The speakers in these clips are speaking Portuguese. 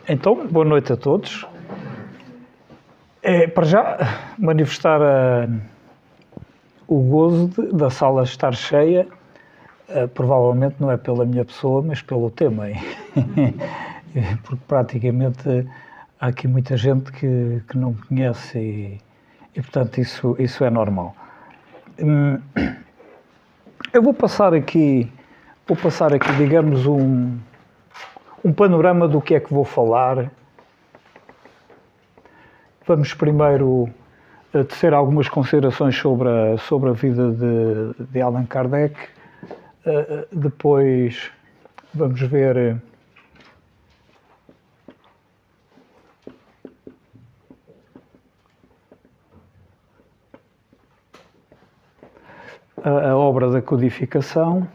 Então, boa noite a todos. Para já, manifestar o gozo da sala estar cheia, provavelmente não é pela minha pessoa, mas pelo tema. Porque praticamente há aqui muita gente que não me conhece e portanto, isso é normal. Eu vou passar aqui, digamos, um panorama do que é que vou falar. Vamos primeiro tecer algumas considerações sobre a vida de Allan Kardec. Depois vamos ver a obra da codificação.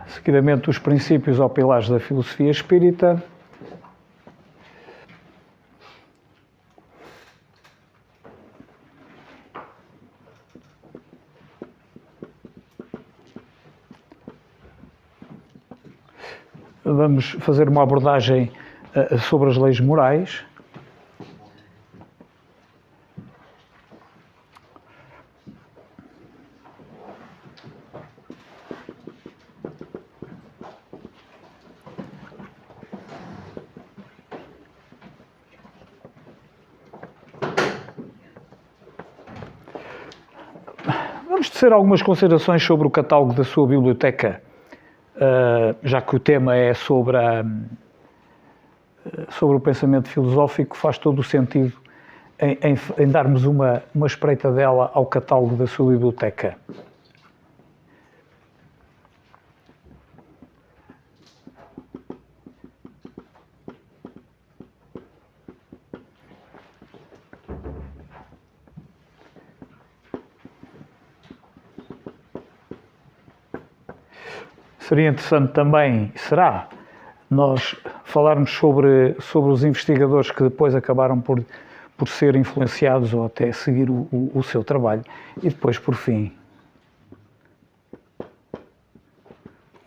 Seguidamente, os princípios ou pilares da filosofia espírita. Vamos fazer uma abordagem sobre as leis morais. Vamos tecer algumas considerações sobre o catálogo da sua biblioteca, já que o tema é sobre o pensamento filosófico. Faz todo o sentido em darmos uma espreitadela ao catálogo da sua biblioteca. Seria interessante também, nós falarmos sobre os investigadores que depois acabaram por ser influenciados ou até seguir o seu trabalho. E depois, por fim,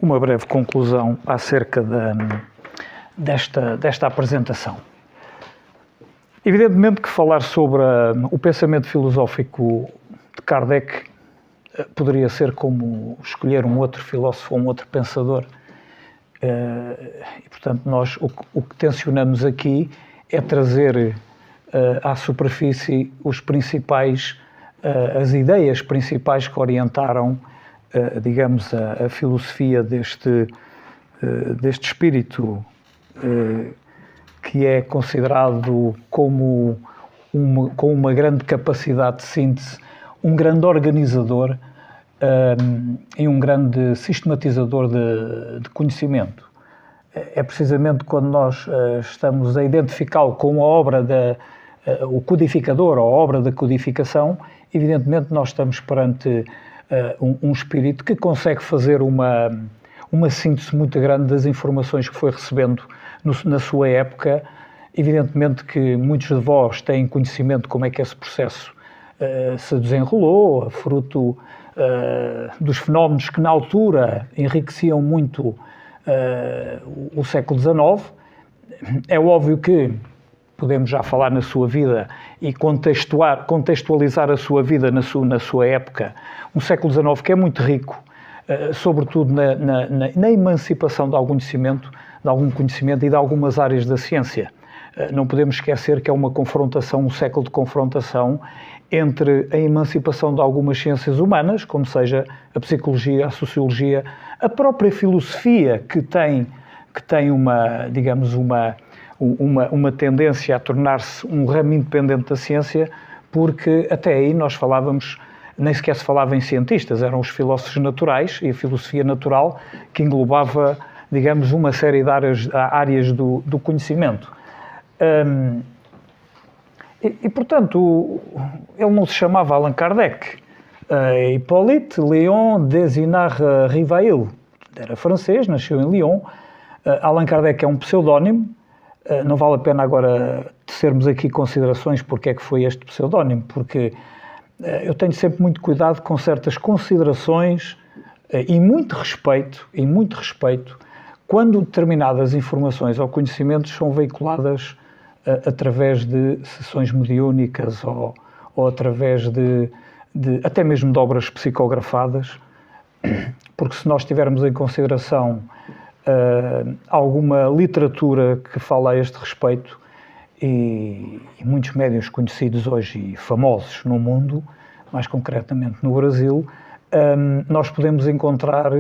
uma breve conclusão acerca desta apresentação. Evidentemente que falar sobre o pensamento filosófico de Kardec poderia ser como escolher um outro filósofo ou um outro pensador. E, portanto, nós o que tencionamos aqui é trazer à superfície as ideias principais que orientaram, digamos, a filosofia deste espírito que é considerado com uma grande capacidade de síntese, um grande organizador e um grande sistematizador de conhecimento. É precisamente quando nós estamos a identificá-lo com a obra o codificador ou a obra da codificação, evidentemente nós estamos perante um espírito que consegue fazer uma síntese muito grande das informações que foi recebendo na sua época. Evidentemente que muitos de vós têm conhecimento de como é que esse processo se desenrolou, fruto dos fenómenos que na altura enriqueciam muito o século XIX. É óbvio que podemos já falar na sua vida e contextualizar a sua vida na sua época, um século XIX que é muito rico, sobretudo na emancipação de algum conhecimento e de algumas áreas da ciência. Não podemos esquecer que é uma confrontação, um século de confrontação entre a emancipação de algumas ciências humanas, como seja a psicologia, a sociologia, a própria filosofia, que tem uma tendência a tornar-se um ramo independente da ciência, porque até aí nem sequer se falava em cientistas, eram os filósofos naturais e a filosofia natural que englobava, digamos, uma série de áreas do conhecimento. Portanto, ele não se chamava Allan Kardec. Hippolyte Léon Desinard Rivail. Era francês, nasceu em Lyon. Allan Kardec é um pseudónimo. Não vale a pena agora tecermos aqui considerações porque é que foi este pseudónimo, porque eu tenho sempre muito cuidado com certas considerações e muito respeito quando determinadas informações ou conhecimentos são veiculadas através de sessões mediúnicas ou através de até mesmo de obras psicografadas, porque se nós tivermos em consideração alguma literatura que fala a este respeito e muitos médiuns conhecidos hoje e famosos no mundo, mais concretamente no Brasil, nós podemos encontrar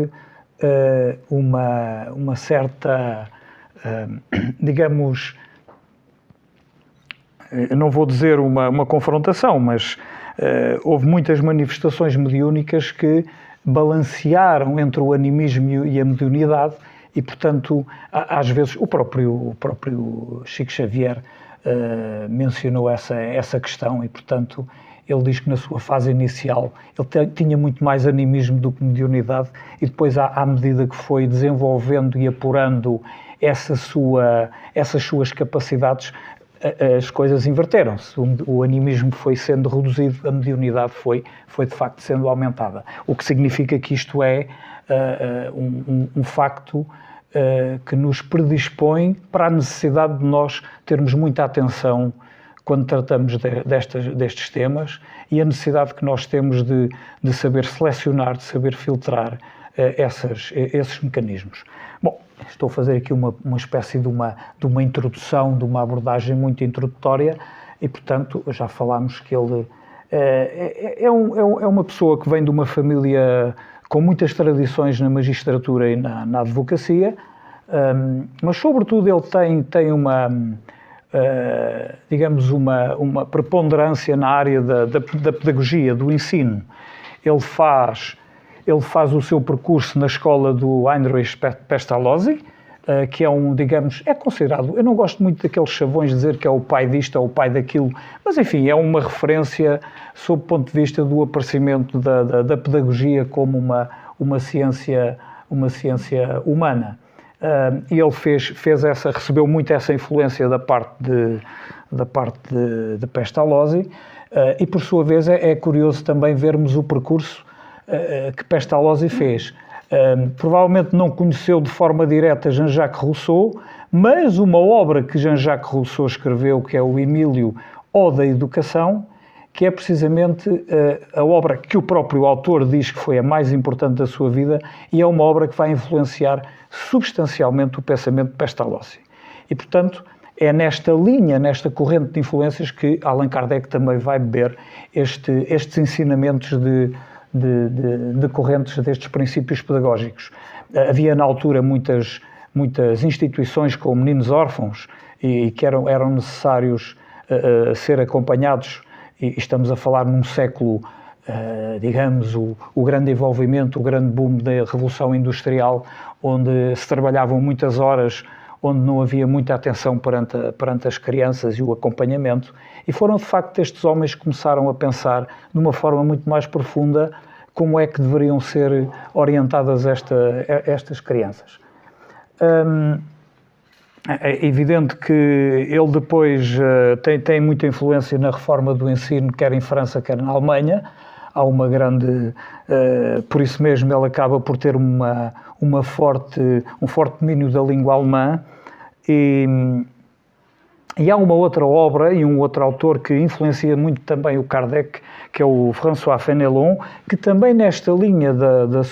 uma certa, digamos, eu não vou dizer uma confrontação, mas houve muitas manifestações mediúnicas que balancearam entre o animismo e a mediunidade e, portanto, às vezes o próprio Chico Xavier mencionou essa questão e, portanto, ele diz que na sua fase inicial ele tinha muito mais animismo do que mediunidade e depois, à medida que foi desenvolvendo e apurando essas suas capacidades, as coisas inverteram-se. O animismo foi sendo reduzido, a mediunidade foi de facto sendo aumentada. O que significa que isto é um facto que nos predispõe para a necessidade de nós termos muita atenção quando tratamos destes temas e a necessidade que nós temos de saber selecionar, de saber filtrar esses mecanismos. Bom, estou a fazer aqui uma espécie de uma introdução, de uma abordagem muito introdutória e, portanto, já falámos que ele é uma pessoa que vem de uma família com muitas tradições na magistratura e na advocacia, mas, sobretudo, ele tem digamos, uma preponderância na área da pedagogia, do ensino. Ele faz o seu percurso na escola do Heinrich Pestalozzi, que é digamos, é considerado, eu não gosto muito daqueles chavões de dizer que é o pai disto ou o pai daquilo, mas enfim, é uma referência sob o ponto de vista do aparecimento da pedagogia como uma ciência humana. E ele recebeu muito essa influência da parte de Pestalozzi, e por sua vez é curioso também vermos o percurso que Pestalozzi fez. Provavelmente não conheceu de forma direta Jean-Jacques Rousseau, mas uma obra que Jean-Jacques Rousseau escreveu, que é o Emílio, Ode à Educação, que é precisamente a obra que o próprio autor diz que foi a mais importante da sua vida e é uma obra que vai influenciar substancialmente o pensamento de Pestalozzi. E, portanto, é nesta linha, nesta corrente de influências que Allan Kardec também vai beber estes ensinamentos decorrentes destes princípios pedagógicos. Havia na altura muitas instituições com meninos órfãos e que eram necessários ser acompanhados, e estamos a falar num século, digamos, o grande envolvimento, o grande boom da Revolução Industrial, onde se trabalhavam muitas horas, onde não havia muita atenção perante as crianças e o acompanhamento, e foram de facto estes homens que começaram a pensar de uma forma muito mais profunda como é que deveriam ser orientadas estas crianças. É evidente que ele depois tem muita influência na reforma do ensino, quer em França, quer na Alemanha. Há uma grande... por isso mesmo ele acaba por ter um forte domínio da língua alemã. E há uma outra obra e um outro autor que influencia muito também o Kardec, que é o François Fénelon, que também nesta linha da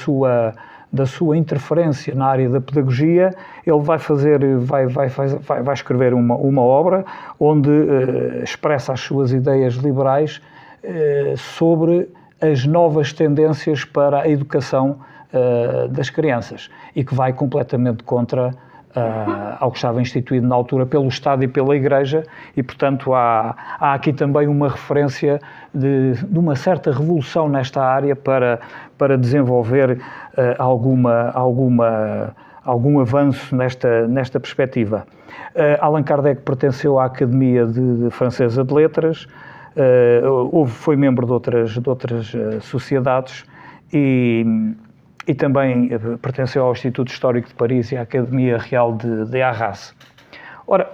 sua interferência na área da pedagogia, ele vai escrever uma obra onde expressa as suas ideias liberais sobre as novas tendências para a educação das crianças e que vai completamente contra ao que estava instituído na altura pelo Estado e pela Igreja e, portanto, há aqui também uma referência de uma certa revolução nesta área para desenvolver algum avanço nesta perspectiva. Allan Kardec pertenceu à Academia Francesa de Letras, foi membro de outras sociedades e também pertenceu ao Instituto Histórico de Paris e à Academia Real de Arras. Ora,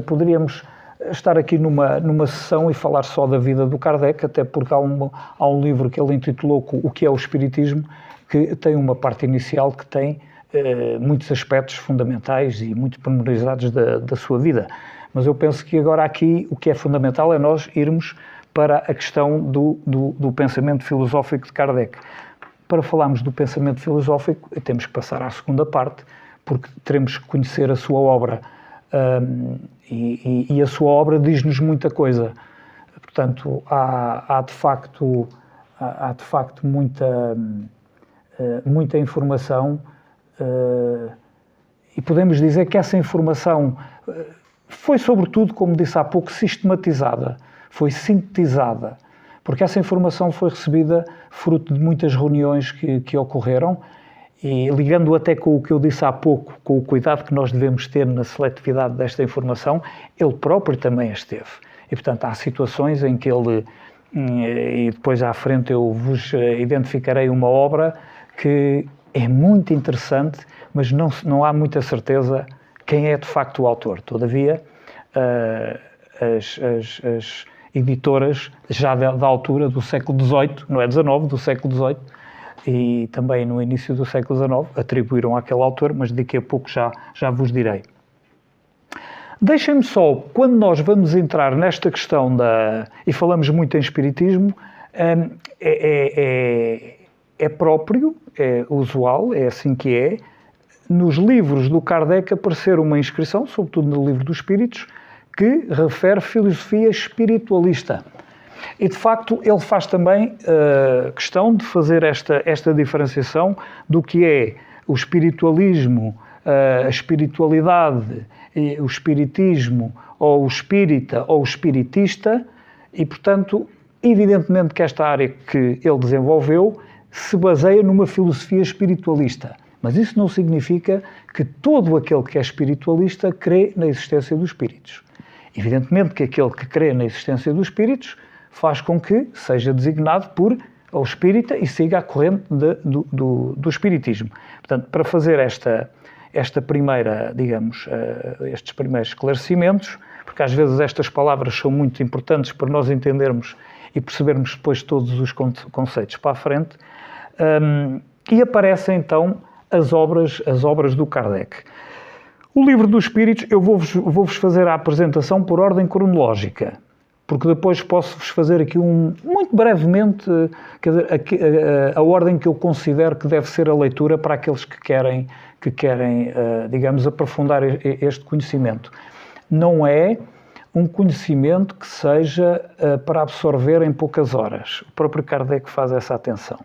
poderíamos estar aqui numa sessão e falar só da vida do Kardec, até porque há um livro que ele intitulou O que é o Espiritismo, que tem uma parte inicial que tem muitos aspectos fundamentais e muito pormenorizados da sua vida. Mas eu penso que agora aqui o que é fundamental é nós irmos para a questão do pensamento filosófico de Kardec. Para falarmos do pensamento filosófico, temos que passar à segunda parte, porque teremos que conhecer a sua obra. E a sua obra diz-nos muita coisa. Portanto, há de facto muita informação, e podemos dizer que essa informação foi, sobretudo, como disse há pouco, sistematizada, foi sintetizada, porque essa informação foi recebida fruto de muitas reuniões que ocorreram, e ligando até com o que eu disse há pouco, com o cuidado que nós devemos ter na seletividade desta informação, ele próprio também esteve. E, portanto, há situações em que ele, e depois à frente eu vos identificarei uma obra que é muito interessante, mas não há muita certeza quem é de facto o autor. Todavia, as editoras, já da altura do século XVIII, não é XIX, do século XVIII, e também no início do século XIX, atribuíram àquele autor, mas daqui a pouco já vos direi. Deixem-me só, quando nós vamos entrar nesta questão e falamos muito em espiritismo, é próprio, é usual, é assim que é, nos livros do Kardec aparecer uma inscrição, sobretudo no Livro dos Espíritos, que refere filosofia espiritualista. E, de facto, ele faz também questão de fazer esta diferenciação do que é o espiritualismo, a espiritualidade, o espiritismo, ou o espírita, ou o espiritista, e, portanto, evidentemente que esta área que ele desenvolveu se baseia numa filosofia espiritualista. Mas isso não significa que todo aquele que é espiritualista crê na existência dos espíritos. Evidentemente que aquele que crê na existência dos espíritos faz com que seja designado por o espírita e siga a corrente do espiritismo. Portanto, para fazer esta primeira, digamos, estes primeiros esclarecimentos, porque às vezes estas palavras são muito importantes para nós entendermos e percebermos depois todos os conceitos para a frente, e aparecem então as obras do Kardec. O Livro dos Espíritos, eu vou-vos fazer a apresentação por ordem cronológica, porque depois posso-vos fazer aqui muito brevemente, quer dizer, a ordem que eu considero que deve ser a leitura para aqueles que querem digamos, aprofundar este conhecimento. Não é um conhecimento que seja para absorver em poucas horas. O próprio Kardec faz essa atenção.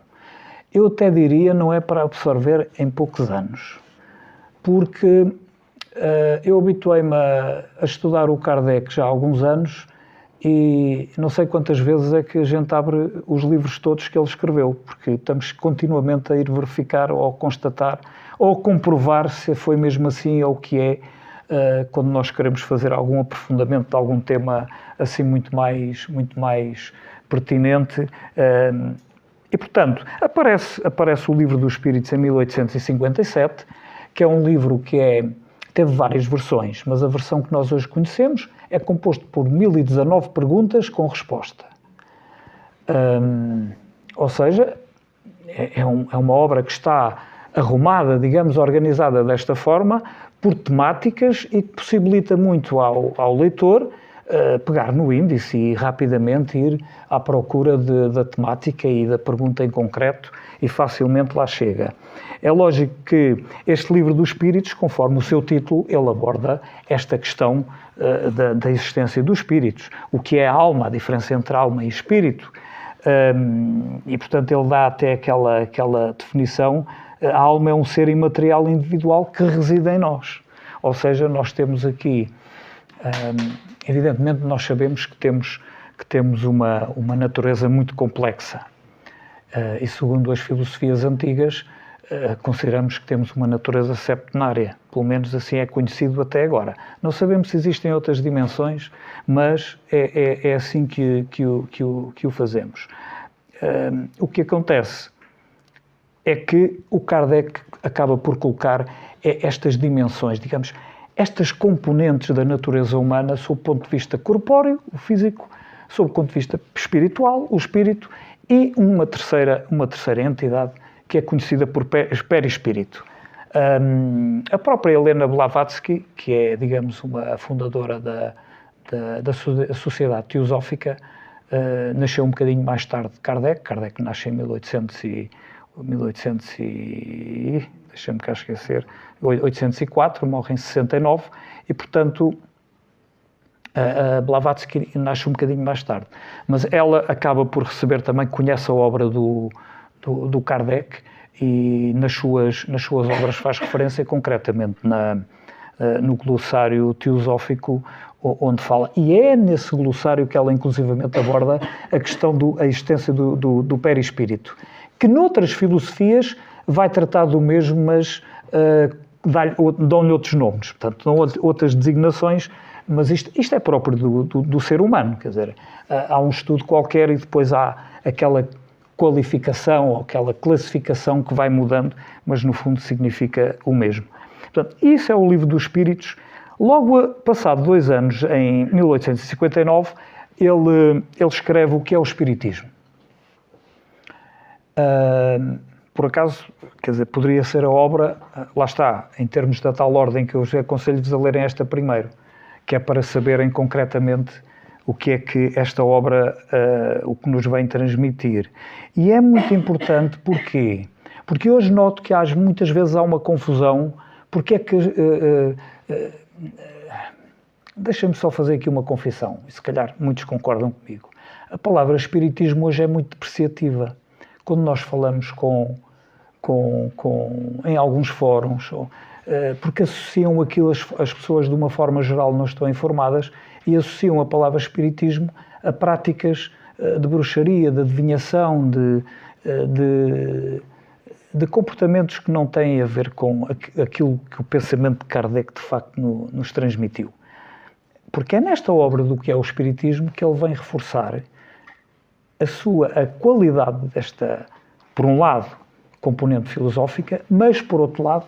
Eu até diria não é para absorver em poucos anos, porque eu habituei-me a estudar o Kardec já há alguns anos e não sei quantas vezes é que a gente abre os livros todos que ele escreveu, porque estamos continuamente a ir verificar ou constatar ou comprovar se foi mesmo assim ou o que é, quando nós queremos fazer algum aprofundamento de algum tema assim muito mais pertinente. E, portanto, aparece o Livro dos Espíritos em 1857, que é um livro que teve várias versões, mas a versão que nós hoje conhecemos é composto por 1019 perguntas com resposta. Ou seja, é uma obra que está arrumada, digamos, organizada desta forma, por temáticas e que possibilita muito ao leitor pegar no índice e rapidamente ir à procura da temática e da pergunta em concreto e facilmente lá chega. É lógico que este Livro dos Espíritos, conforme o seu título, ele aborda esta questão da existência dos espíritos, o que é a alma, a diferença entre alma e espírito, e portanto ele dá até aquela definição: a alma é um ser imaterial individual que reside em nós. Ou seja, nós temos aqui, evidentemente nós sabemos que temos uma natureza muito complexa, e segundo as filosofias antigas, consideramos que temos uma natureza septenária, pelo menos assim é conhecido até agora. Não sabemos se existem outras dimensões, mas é assim que o fazemos. O que acontece é que o Kardec acaba por colocar estas dimensões, digamos, estas componentes da natureza humana sob o ponto de vista corpóreo, o físico, sob o ponto de vista espiritual, o espírito, e uma terceira entidade que é conhecida por perispírito. A própria Helena Blavatsky, que é, digamos, a fundadora da Sociedade Teosófica, nasceu um bocadinho mais tarde de Kardec. Kardec nasce em 804, morre em 69, e, portanto, a Blavatsky nasce um bocadinho mais tarde. Mas ela acaba por receber também, conhece a obra do Kardec, e nas suas obras faz referência concretamente no glossário teosófico, onde fala, e é nesse glossário que ela inclusivamente aborda a questão da existência do perispírito, que noutras filosofias vai tratar do mesmo, mas dão-lhe outros nomes, portanto, dão outras designações, mas isto é próprio do ser humano, quer dizer, há um estudo qualquer e depois há aquela qualificação ou aquela classificação que vai mudando, mas no fundo significa o mesmo. Portanto, isso é o Livro dos Espíritos. Logo passado 2 anos, em 1859, ele escreve o que é o Espiritismo. Por acaso, quer dizer, poderia ser a obra, lá está, em termos da tal ordem que eu os aconselho-vos a lerem esta primeiro, que é para saberem concretamente o que é que esta obra, o que nos vem transmitir. E é muito importante, porquê? Porque hoje noto que muitas vezes há uma confusão, porque é que... Deixa-me só fazer aqui uma confissão, e se calhar muitos concordam comigo. A palavra espiritismo hoje é muito depreciativa. Quando nós falamos em alguns fóruns, porque associam aquilo, as pessoas de uma forma geral não estão informadas, e associam a palavra espiritismo a práticas de bruxaria, de adivinhação, de comportamentos que não têm a ver com aquilo que o pensamento de Kardec de facto nos transmitiu. Porque é nesta obra do que é o Espiritismo que ele vem reforçar a qualidade desta, por um lado, componente filosófica, mas, por outro lado,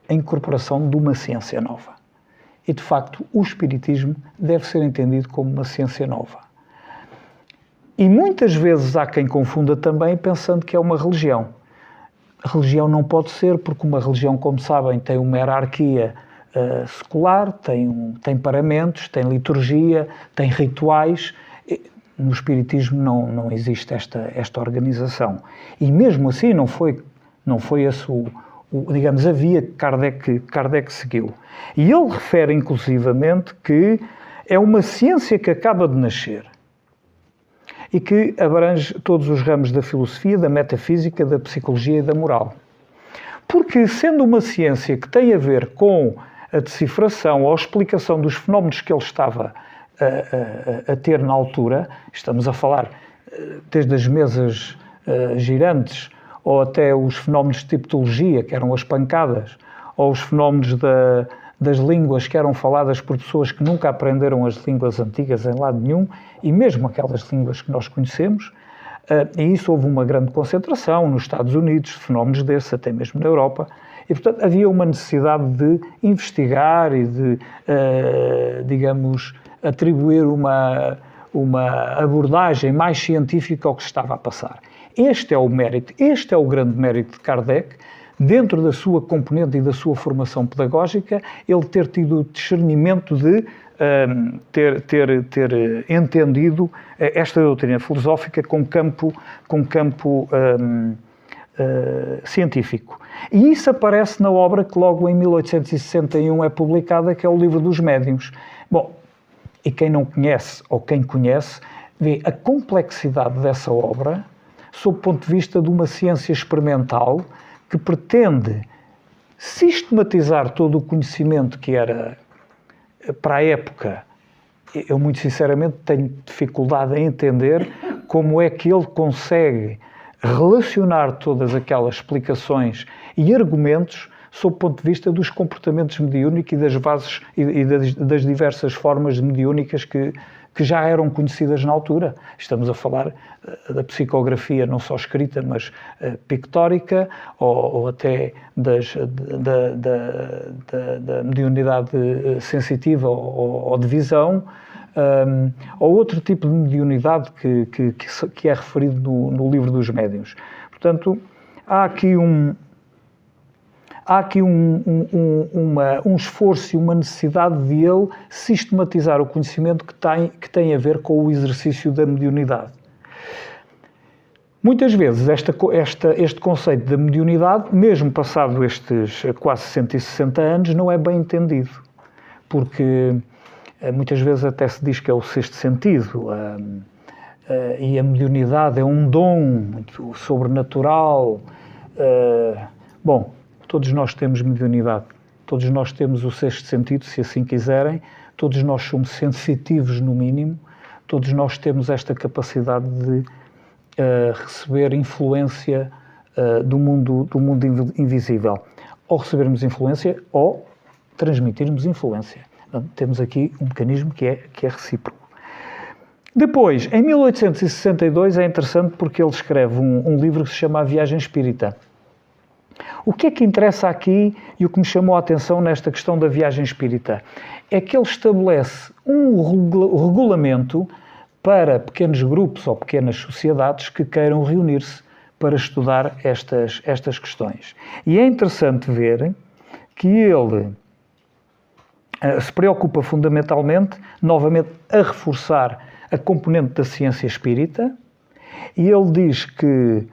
a incorporação de uma ciência nova. E, de facto, o Espiritismo deve ser entendido como uma ciência nova. E muitas vezes há quem confunda também pensando que é uma religião. A religião não pode ser, porque uma religião, como sabem, tem uma hierarquia secular, tem paramentos, tem liturgia, tem rituais. No Espiritismo não existe esta organização. E mesmo assim não foi esse digamos, a via que Kardec seguiu. E ele refere, inclusivamente, que é uma ciência que acaba de nascer e que abrange todos os ramos da filosofia, da metafísica, da psicologia e da moral. Porque, sendo uma ciência que tem a ver com a decifração ou a explicação dos fenómenos que ele estava a ter na altura, estamos a falar desde as mesas girantes, ou até os fenómenos de tipologia, que eram as pancadas, ou os fenómenos das línguas que eram faladas por pessoas que nunca aprenderam as línguas antigas em lado nenhum, e mesmo aquelas línguas que nós conhecemos, e isso houve uma grande concentração nos Estados Unidos, fenómenos desses, até mesmo na Europa, e portanto havia uma necessidade de investigar e de, digamos, atribuir uma abordagem mais científica ao que se estava a passar. Este é o mérito, este é o grande mérito de Kardec, dentro da sua componente e da sua formação pedagógica, ele ter tido o discernimento de ter entendido esta doutrina filosófica com campo científico. E isso aparece na obra que logo em 1861 é publicada, que é o Livro dos Médiuns. Bom, e quem não conhece, ou quem conhece, vê a complexidade dessa obra sob o ponto de vista de uma ciência experimental que pretende sistematizar todo o conhecimento que era, para a época, eu muito sinceramente tenho dificuldade em entender como é que ele consegue relacionar todas aquelas explicações e argumentos sob o ponto de vista dos comportamentos mediúnicos e das bases e das diversas formas mediúnicas que já eram conhecidas na altura. Estamos a falar da psicografia não só escrita, mas pictórica, ou até da mediunidade sensitiva ou de visão, ou outro tipo de mediunidade que é referido no livro dos médiuns. Portanto, há aqui um esforço e uma necessidade de ele sistematizar o conhecimento que tem a ver com o exercício da mediunidade. Muitas vezes este conceito da mediunidade, mesmo passado estes quase 160 anos, não é bem entendido, porque muitas vezes até se diz que é o sexto sentido, e a mediunidade é um dom muito sobrenatural. Bom, todos nós temos mediunidade, todos nós temos o sexto sentido, se assim quiserem, todos nós somos sensitivos no mínimo, todos nós temos esta capacidade de receber influência do mundo invisível, ou recebermos influência ou transmitirmos influência. Então, temos aqui um mecanismo que é recíproco. Depois, em 1862, é interessante porque ele escreve um livro que se chama A Viagem Espírita. O que é que interessa aqui e o que me chamou a atenção nesta questão da viagem espírita é que ele estabelece um regulamento para pequenos grupos ou pequenas sociedades que queiram reunir-se para estudar estas questões. E é interessante ver que ele se preocupa fundamentalmente, novamente, a reforçar a componente da ciência espírita, e ele diz que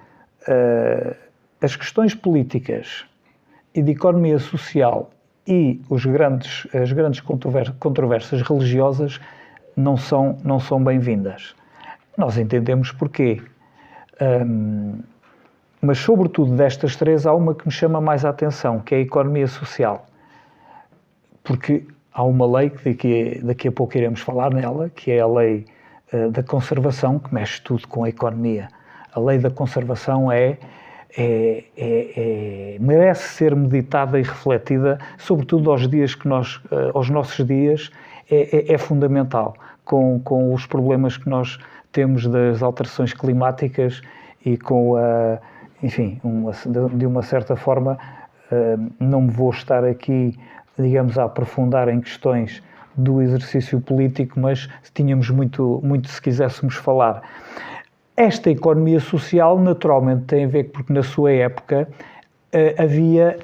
as questões políticas e de economia social e as grandes controvérsias religiosas não são bem-vindas. Nós entendemos porquê. Mas, sobretudo, destas três, há uma que me chama mais a atenção, que é a economia social. Porque há uma lei que daqui a pouco iremos falar nela, que é a lei da conservação, que mexe tudo com a economia. A lei da conservação merece ser meditada e refletida, sobretudo aos nossos dias, é fundamental, com os problemas que nós temos das alterações climáticas e com de uma certa forma, não me vou estar aqui, digamos, a aprofundar em questões do exercício político, mas tínhamos muito se quiséssemos falar. Esta economia social, naturalmente, tem a ver porque, na sua época, havia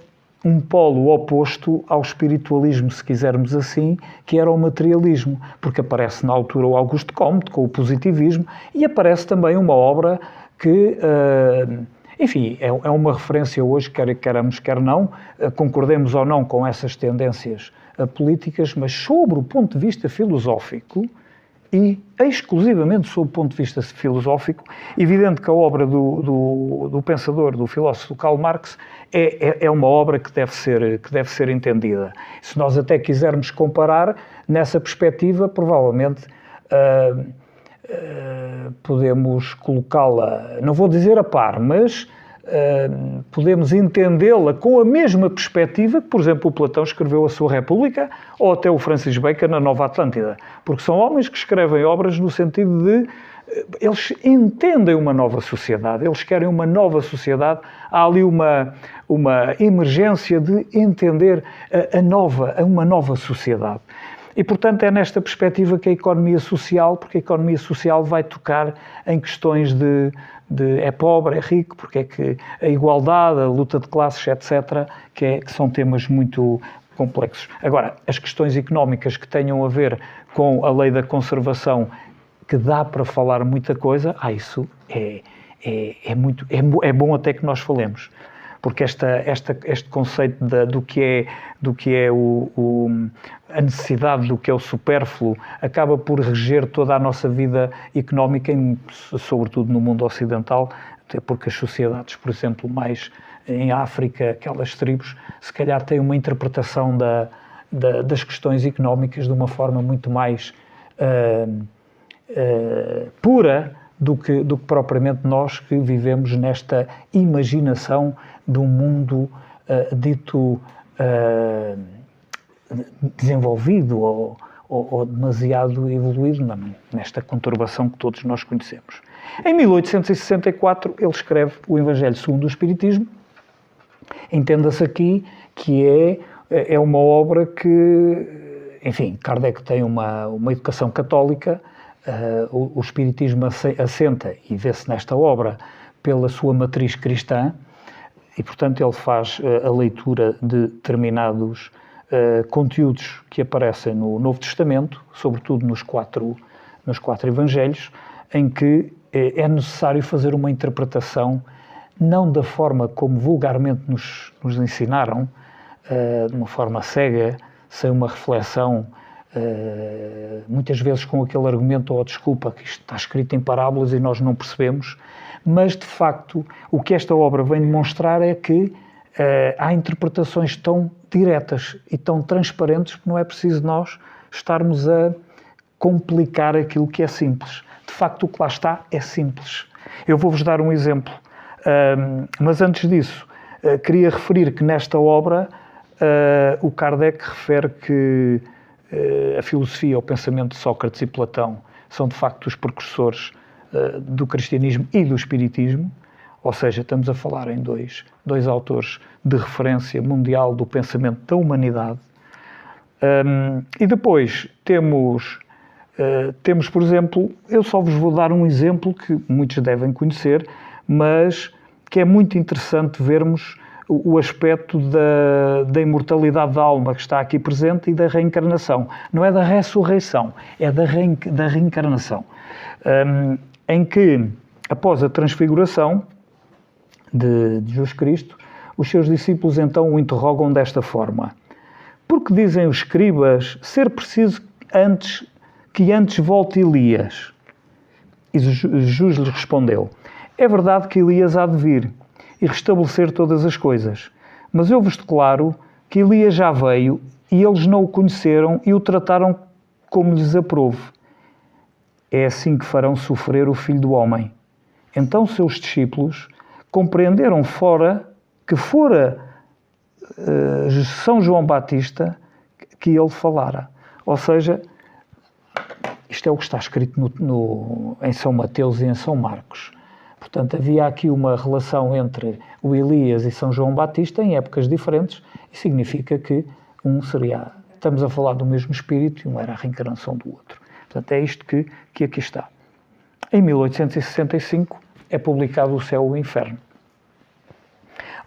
um polo oposto ao espiritualismo, se quisermos assim, que era o materialismo, porque aparece na altura o Auguste Comte, com o positivismo, e aparece também uma obra que, enfim, é uma referência hoje, quer queiramos, quer não, concordemos ou não com essas tendências políticas, mas sobre o ponto de vista filosófico, e exclusivamente sob o ponto de vista filosófico, evidente que a obra do pensador, do filósofo Karl Marx, é uma obra que deve ser entendida. Se nós até quisermos comparar, nessa perspectiva, provavelmente podemos colocá-la, não vou dizer a par, mas podemos entendê-la com a mesma perspectiva que, por exemplo, o Platão escreveu a sua República, ou até o Francis Bacon na Nova Atlântida, porque são homens que escrevem obras no sentido de eles entendem uma nova sociedade, eles querem uma nova sociedade, há ali uma emergência de entender uma nova sociedade. E, portanto, é nesta perspectiva que a economia social, porque a economia social vai tocar em questões de é pobre, é rico, porque é que a igualdade, a luta de classes, etc., que são temas muito complexos. Agora, as questões económicas que tenham a ver com a lei da conservação, que dá para falar muita coisa, isso é bom até que nós falemos. Porque este conceito do que é a necessidade, do que é o supérfluo, acaba por reger toda a nossa vida económica, sobretudo no mundo ocidental, até porque as sociedades, por exemplo, mais em África, aquelas tribos, se calhar têm uma interpretação das questões económicas de uma forma muito mais pura do que propriamente nós que vivemos nesta imaginação de um mundo dito desenvolvido ou demasiado evoluído nesta conturbação que todos nós conhecemos. Em 1864 ele escreve o Evangelho segundo o Espiritismo. Entenda-se aqui que é uma obra que, enfim, Kardec tem uma educação católica, o Espiritismo assenta e vê-se nesta obra pela sua matriz cristã e, portanto, ele faz a leitura de determinados conteúdos que aparecem no Novo Testamento, sobretudo nos quatro Evangelhos, em que é necessário fazer uma interpretação não da forma como vulgarmente nos ensinaram, de uma forma cega, sem uma reflexão, muitas vezes com aquele argumento ou desculpa que isto está escrito em parábolas e nós não percebemos, mas de facto o que esta obra vem demonstrar é que há interpretações tão diretas e tão transparentes que não é preciso nós estarmos a complicar aquilo que é simples. De facto, o que lá está é simples. Eu vou-vos dar um exemplo, mas antes disso, queria referir que nesta obra o Kardec refere que a filosofia ou o pensamento de Sócrates e Platão são de facto os precursores do cristianismo e do espiritismo, ou seja, estamos a falar em dois autores de referência mundial do pensamento da humanidade. E depois temos, por exemplo, eu só vos vou dar um exemplo que muitos devem conhecer, mas que é muito interessante vermos o aspecto da imortalidade da alma que está aqui presente e da reencarnação. Não é da ressurreição, é da reencarnação. Em que, após a transfiguração de Jesus Cristo, os seus discípulos então o interrogam desta forma: porque dizem os escribas ser preciso que antes volte Elias? E Jesus lhes respondeu: é verdade que Elias há de vir e restabelecer todas as coisas, mas eu vos declaro que Elias já veio e eles não o conheceram e o trataram como lhes aprouve. É assim que farão sofrer o Filho do Homem. Então seus discípulos compreenderam que fora São João Batista que ele falara. Ou seja, isto é o que está escrito em São Mateus e em São Marcos. Portanto, havia aqui uma relação entre o Elias e São João Batista em épocas diferentes e significa que estamos a falar do mesmo espírito e um era a reencarnação do outro. Portanto, é isto que aqui está. Em 1865 é publicado O Céu e o Inferno.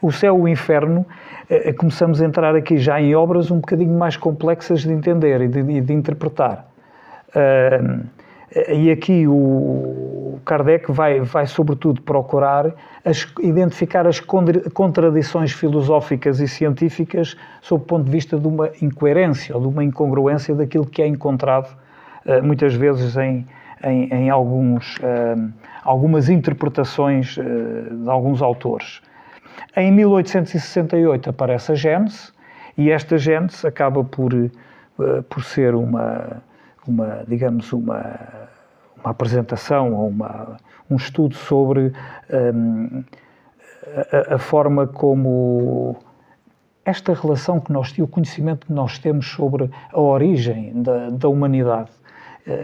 O Céu e o Inferno, começamos a entrar aqui já em obras um bocadinho mais complexas de entender e de interpretar. E aqui o Kardec vai sobretudo procurar identificar as contradições filosóficas e científicas sob o ponto de vista de uma incoerência ou de uma incongruência daquilo que é encontrado muitas vezes em algumas interpretações de alguns autores. Em 1868 aparece a Gênese e esta Gênese acaba por ser uma apresentação ou um estudo sobre a forma como esta relação que nós temos, o conhecimento que nós temos sobre a origem da humanidade.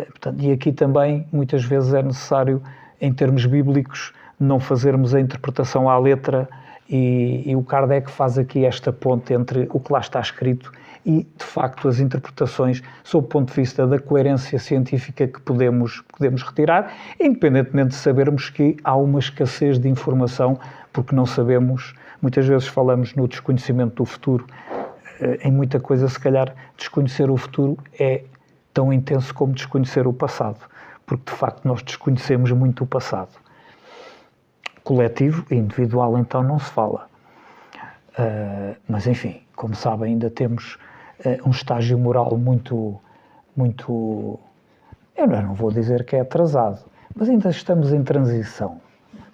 Portanto, e aqui também, muitas vezes, é necessário, em termos bíblicos, não fazermos a interpretação à letra e o Kardec faz aqui esta ponte entre o que lá está escrito e, de facto, as interpretações sob o ponto de vista da coerência científica que podemos retirar, independentemente de sabermos que há uma escassez de informação, porque não sabemos, muitas vezes falamos no desconhecimento do futuro, em muita coisa, se calhar, desconhecer o futuro é tão intenso como desconhecer o passado, porque, de facto, nós desconhecemos muito o passado. Coletivo e individual, então, não se fala. Mas, enfim, como sabem, ainda temos um estágio moral muito, eu não vou dizer que é atrasado, mas ainda estamos em transição,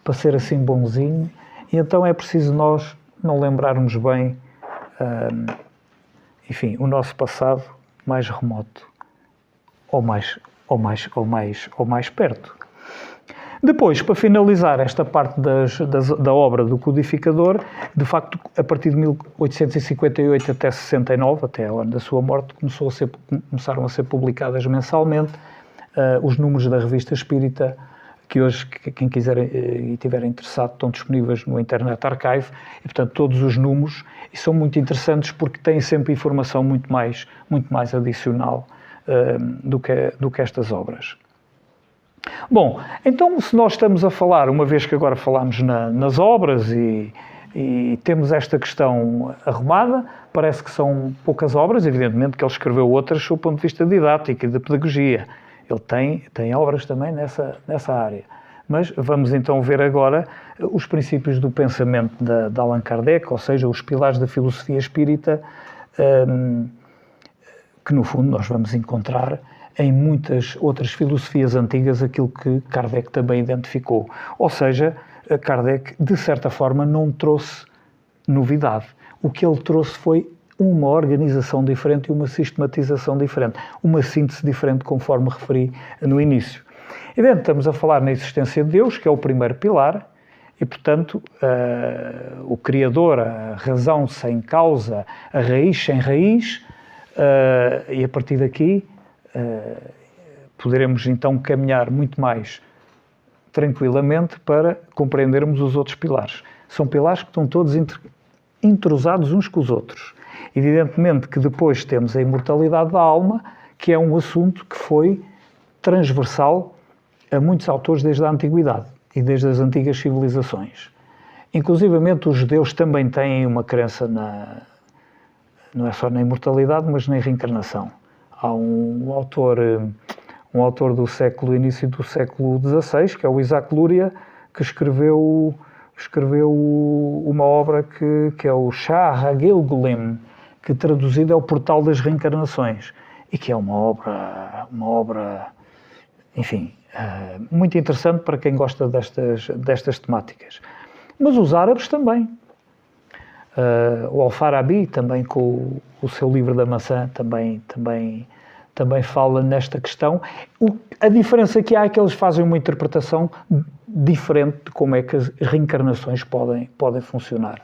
para ser assim bonzinho, e então é preciso nós não lembrarmos bem, enfim, o nosso passado mais remoto, ou mais perto. Depois, para finalizar esta parte da obra do codificador, de facto, a partir de 1858 até 69, até o ano da sua morte, começaram a ser publicadas mensalmente os números da Revista Espírita, que hoje, quem quiser e estiver interessado, estão disponíveis no Internet Archive, e portanto todos os números, e são muito interessantes porque têm sempre informação muito mais adicional do que estas obras. Bom, então se nós estamos a falar, uma vez que agora falamos nas obras e temos esta questão arrumada, parece que são poucas obras, evidentemente que ele escreveu outras do ponto de vista didático e de pedagogia. Ele tem obras também nessa área. Mas vamos então ver agora os princípios do pensamento de Allan Kardec, ou seja, os pilares da filosofia espírita, que no fundo nós vamos encontrar em muitas outras filosofias antigas aquilo que Kardec também identificou. Ou seja, Kardec, de certa forma, não trouxe novidade. O que ele trouxe foi uma organização diferente e uma sistematização diferente, uma síntese diferente, conforme referi no início. E dentro estamos a falar na existência de Deus, que é o primeiro pilar, e, portanto, o Criador, a razão sem causa, a raiz sem raiz, e a partir daqui poderemos então caminhar muito mais tranquilamente para compreendermos os outros pilares. São pilares que estão todos entrosados uns com os outros. Evidentemente que depois temos a imortalidade da alma, que é um assunto que foi transversal a muitos autores desde a Antiguidade e desde as antigas civilizações. Inclusivamente os judeus também têm uma crença não é só na imortalidade, mas na reencarnação. Há um autor do início do século XVI, que é o Isaac Luria, que escreveu uma obra que é o Shah HaGilgulim, que traduzido é o Portal das Reencarnações, e que é uma obra, enfim, muito interessante para quem gosta destas temáticas. Mas os árabes também. O Al-Farabi, também com o seu livro da maçã, também fala nesta questão. A diferença que há é que eles fazem uma interpretação diferente de como é que as reencarnações podem funcionar.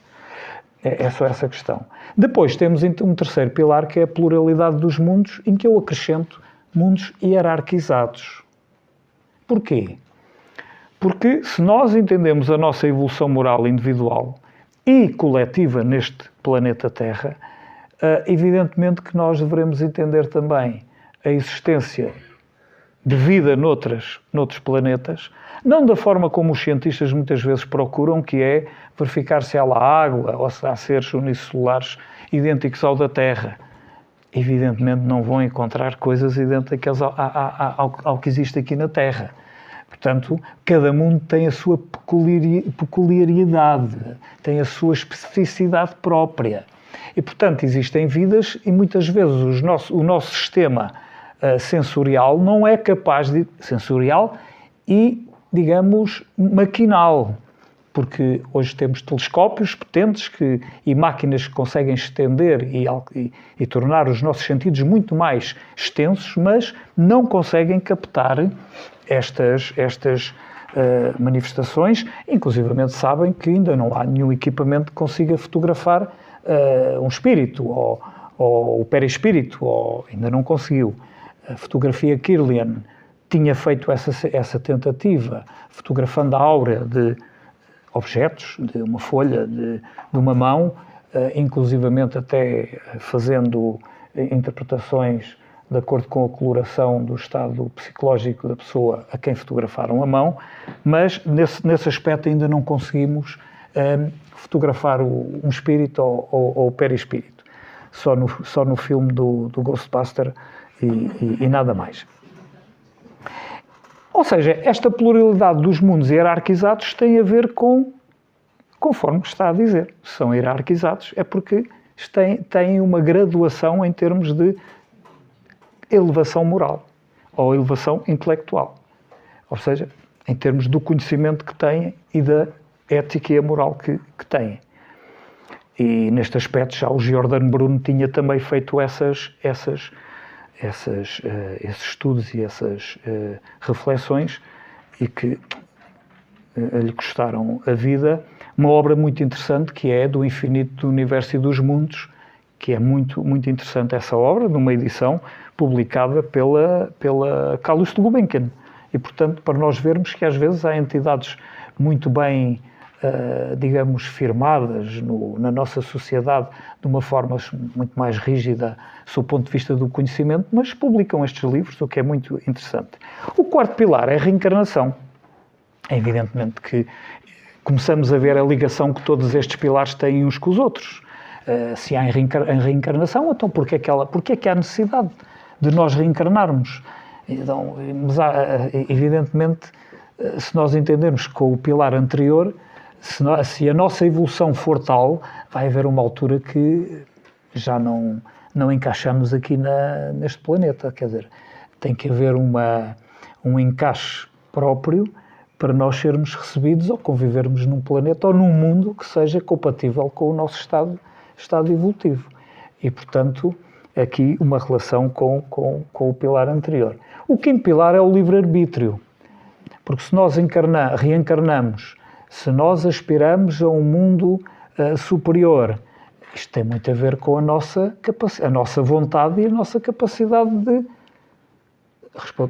É só essa questão. Depois temos um terceiro pilar, que é a pluralidade dos mundos, em que eu acrescento mundos hierarquizados. Porquê? Porque se nós entendemos a nossa evolução moral individual e coletiva neste planeta Terra, evidentemente que nós devemos entender também a existência de vida noutros planetas, não da forma como os cientistas muitas vezes procuram, que é verificar se há lá água ou se há seres unicelulares idênticos ao da Terra. Evidentemente não vão encontrar coisas idênticas ao que existe aqui na Terra. Portanto, cada mundo tem a sua peculiaridade, tem a sua especificidade própria. E, portanto, existem vidas e muitas vezes o nosso sistema sensorial não é capaz de... sensorial e, digamos, maquinal. Porque hoje temos telescópios potentes e máquinas que conseguem estender e tornar os nossos sentidos muito mais extensos, mas não conseguem captar estas manifestações. Inclusivamente sabem que ainda não há nenhum equipamento que consiga fotografar um espírito ou o perispírito, ainda não conseguiu. A fotografia Kirlian tinha feito essa tentativa, fotografando a aura de objetos, de uma folha, de uma mão, inclusivamente até fazendo interpretações de acordo com a coloração do estado psicológico da pessoa a quem fotografaram a mão, mas nesse aspecto ainda não conseguimos fotografar um espírito ou o perispírito. Só no filme do Ghostbuster e nada mais. Ou seja, esta pluralidade dos mundos hierarquizados tem a ver com, conforme está a dizer, são hierarquizados, é porque têm uma graduação em termos de elevação moral ou elevação intelectual. Ou seja, em termos do conhecimento que têm e da ética e a moral que têm. E neste aspecto já o Giordano Bruno tinha também feito esses estudos e essas reflexões, e que lhe custaram a vida, uma obra muito interessante que é Do Infinito, do Universo e dos Mundos, que é muito, muito interessante essa obra, numa edição publicada pela Carlos de Gulbenkian. E, portanto, para nós vermos que às vezes há entidades muito bem, digamos, firmadas na nossa sociedade de uma forma muito mais rígida, sob o ponto de vista do conhecimento, mas publicam estes livros, o que é muito interessante. O quarto pilar é a reencarnação. É evidentemente que começamos a ver a ligação que todos estes pilares têm uns com os outros. Se há em reencarnação, então porquê é que há necessidade de nós reencarnarmos? Então, mas evidentemente, se nós entendermos com o pilar anterior, se a nossa evolução for tal, vai haver uma altura que já não encaixamos aqui neste planeta. Quer dizer, tem que haver um encaixe próprio para nós sermos recebidos ou convivermos num planeta ou num mundo que seja compatível com o nosso estado evolutivo. E, portanto, aqui uma relação com o pilar anterior. O quinto pilar é o livre-arbítrio. Porque se nós reencarnamos, se nós aspiramos a um mundo superior, isto tem muito a ver com a nossa vontade e a nossa capacidade de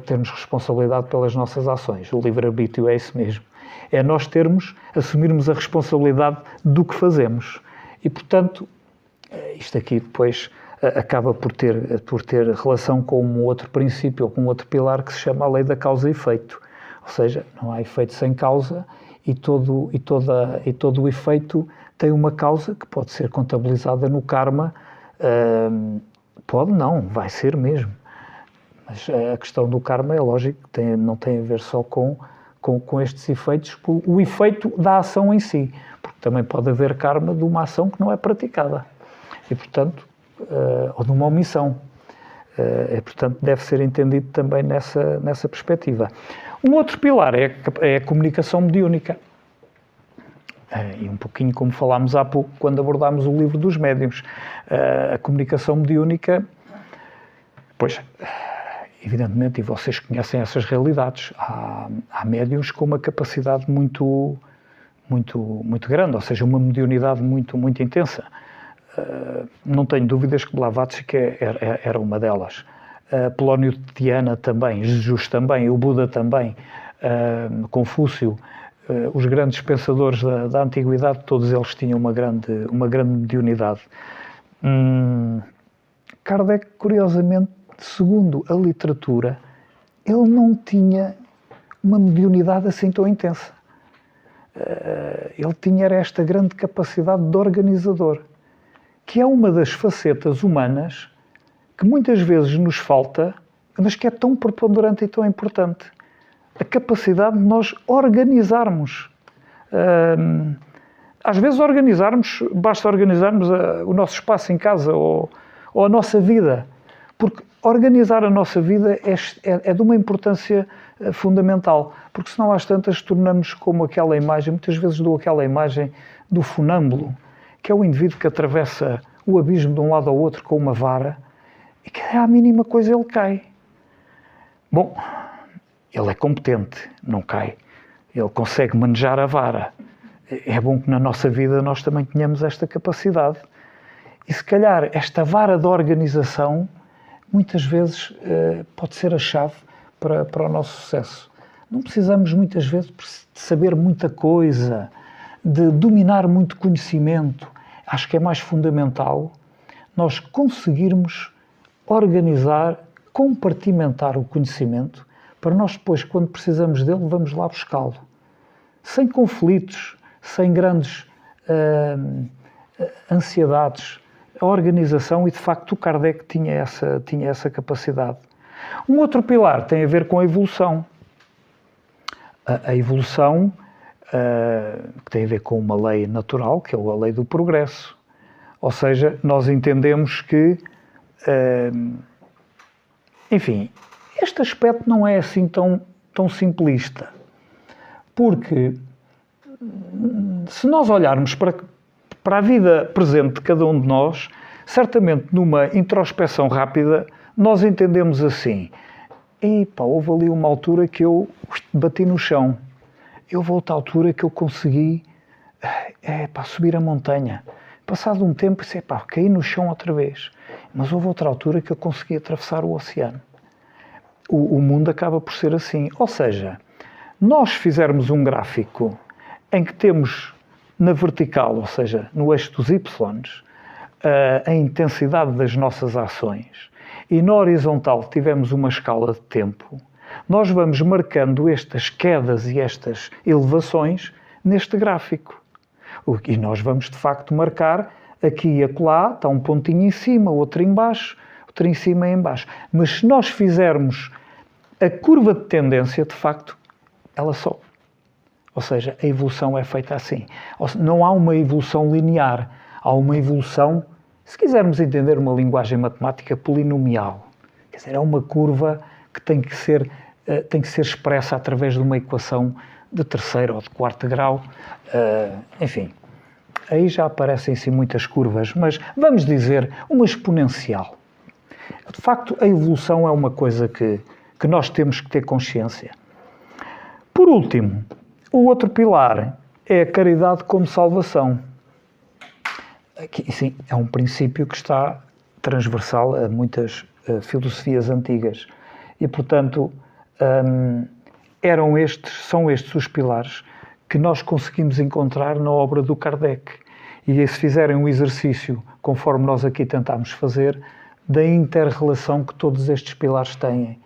termos responsabilidade pelas nossas ações. O livre-arbítrio é isso mesmo. É nós assumirmos a responsabilidade do que fazemos. E, portanto, isto aqui depois acaba por ter relação com um outro princípio, ou com um outro pilar que se chama a lei da causa e efeito. Ou seja, não há efeito sem causa e todo o efeito tem uma causa que pode ser contabilizada no karma. Pode não, vai ser mesmo. Mas a questão do karma é lógico que não tem a ver só com estes efeitos, o efeito da ação em si, porque também pode haver karma de uma ação que não é praticada e, portanto, ou de uma omissão. Portanto, deve ser entendido também nessa perspectiva. Um outro pilar é a comunicação mediúnica. E um pouquinho como falámos há pouco, quando abordámos o livro dos médiuns. A comunicação mediúnica, pois, evidentemente, e vocês conhecem essas realidades, há médiuns com uma capacidade muito, muito, muito grande, ou seja, uma mediunidade muito, muito intensa. Não tenho dúvidas que Blavatsky era uma delas. Polónio de Tiana também, Jesus também, o Buda também, Confúcio, os grandes pensadores da antiguidade, todos eles tinham uma grande mediunidade. Kardec, curiosamente, segundo a literatura, ele não tinha uma mediunidade assim tão intensa. Ele tinha esta grande capacidade de organizador, que é uma das facetas humanas que muitas vezes nos falta, mas que é tão preponderante e tão importante. A capacidade de nós organizarmos. Às vezes basta organizarmos o nosso espaço em casa ou a nossa vida. Porque organizar a nossa vida é de uma importância fundamental. Porque senão às tantas tornamos como aquela imagem, muitas vezes dou aquela imagem do funâmbulo, que é o indivíduo que atravessa o abismo de um lado ao outro com uma vara e que à mínima coisa ele cai. Bom, ele é competente, não cai. Ele consegue manejar a vara. É bom que na nossa vida nós também tenhamos esta capacidade. E se calhar esta vara de organização muitas vezes pode ser a chave para o nosso sucesso. Não precisamos muitas vezes de saber muita coisa, de dominar muito conhecimento. Acho que é mais fundamental nós conseguirmos organizar, compartimentar o conhecimento para nós depois, quando precisamos dele, vamos lá buscá-lo. Sem conflitos, sem grandes ansiedades. A organização, e de facto o Kardec tinha essa capacidade. Um outro pilar tem a ver com a evolução. A evolução que tem a ver com uma lei natural, que é a lei do progresso. Ou seja, nós entendemos que, enfim, este aspecto não é assim tão simplista. Porque se nós olharmos para a vida presente de cada um de nós, certamente numa introspeção rápida, nós entendemos assim: houve ali uma altura que eu bati no chão. houve outra altura que eu consegui subir a montanha. Passado um tempo, caí no chão outra vez. Mas houve outra altura que eu consegui atravessar o oceano. O mundo acaba por ser assim. Ou seja, nós fizermos um gráfico em que temos na vertical, ou seja, no eixo dos Y, a intensidade das nossas ações, e na horizontal tivemos uma escala de tempo, nós vamos marcando estas quedas e estas elevações neste gráfico. E nós vamos, de facto, marcar aqui e acolá, está um pontinho em cima, outro em baixo, outro em cima e em baixo. Mas se nós fizermos a curva de tendência, de facto, ela sobe. Ou seja, a evolução é feita assim. Não há uma evolução linear, há uma evolução, se quisermos entender uma linguagem matemática, polinomial. Quer dizer, é uma curva que tem que ser expressa através de uma equação de terceiro ou de quarto grau. Enfim, aí já aparecem-se muitas curvas, mas vamos dizer uma exponencial. De facto, a evolução é uma coisa que nós temos que ter consciência. Por último, o outro pilar é a caridade como salvação. Aqui, sim, é um princípio que está transversal a muitas filosofias antigas. E, portanto, são estes os pilares que nós conseguimos encontrar na obra do Kardec. E se fizerem um exercício, conforme nós aqui tentámos fazer, da inter-relação que todos estes pilares têm.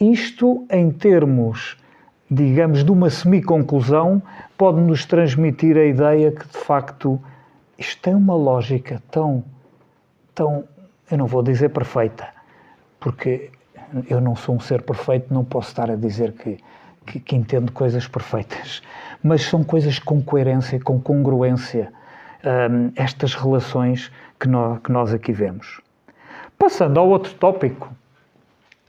Isto, em termos, digamos, de uma semi-conclusão, pode-nos transmitir a ideia que, de facto, isto tem uma lógica tão, eu não vou dizer perfeita, porque eu não sou um ser perfeito, não posso estar a dizer que entendo coisas perfeitas, mas são coisas com coerência, com congruência, estas relações que nós aqui vemos. Passando ao outro tópico,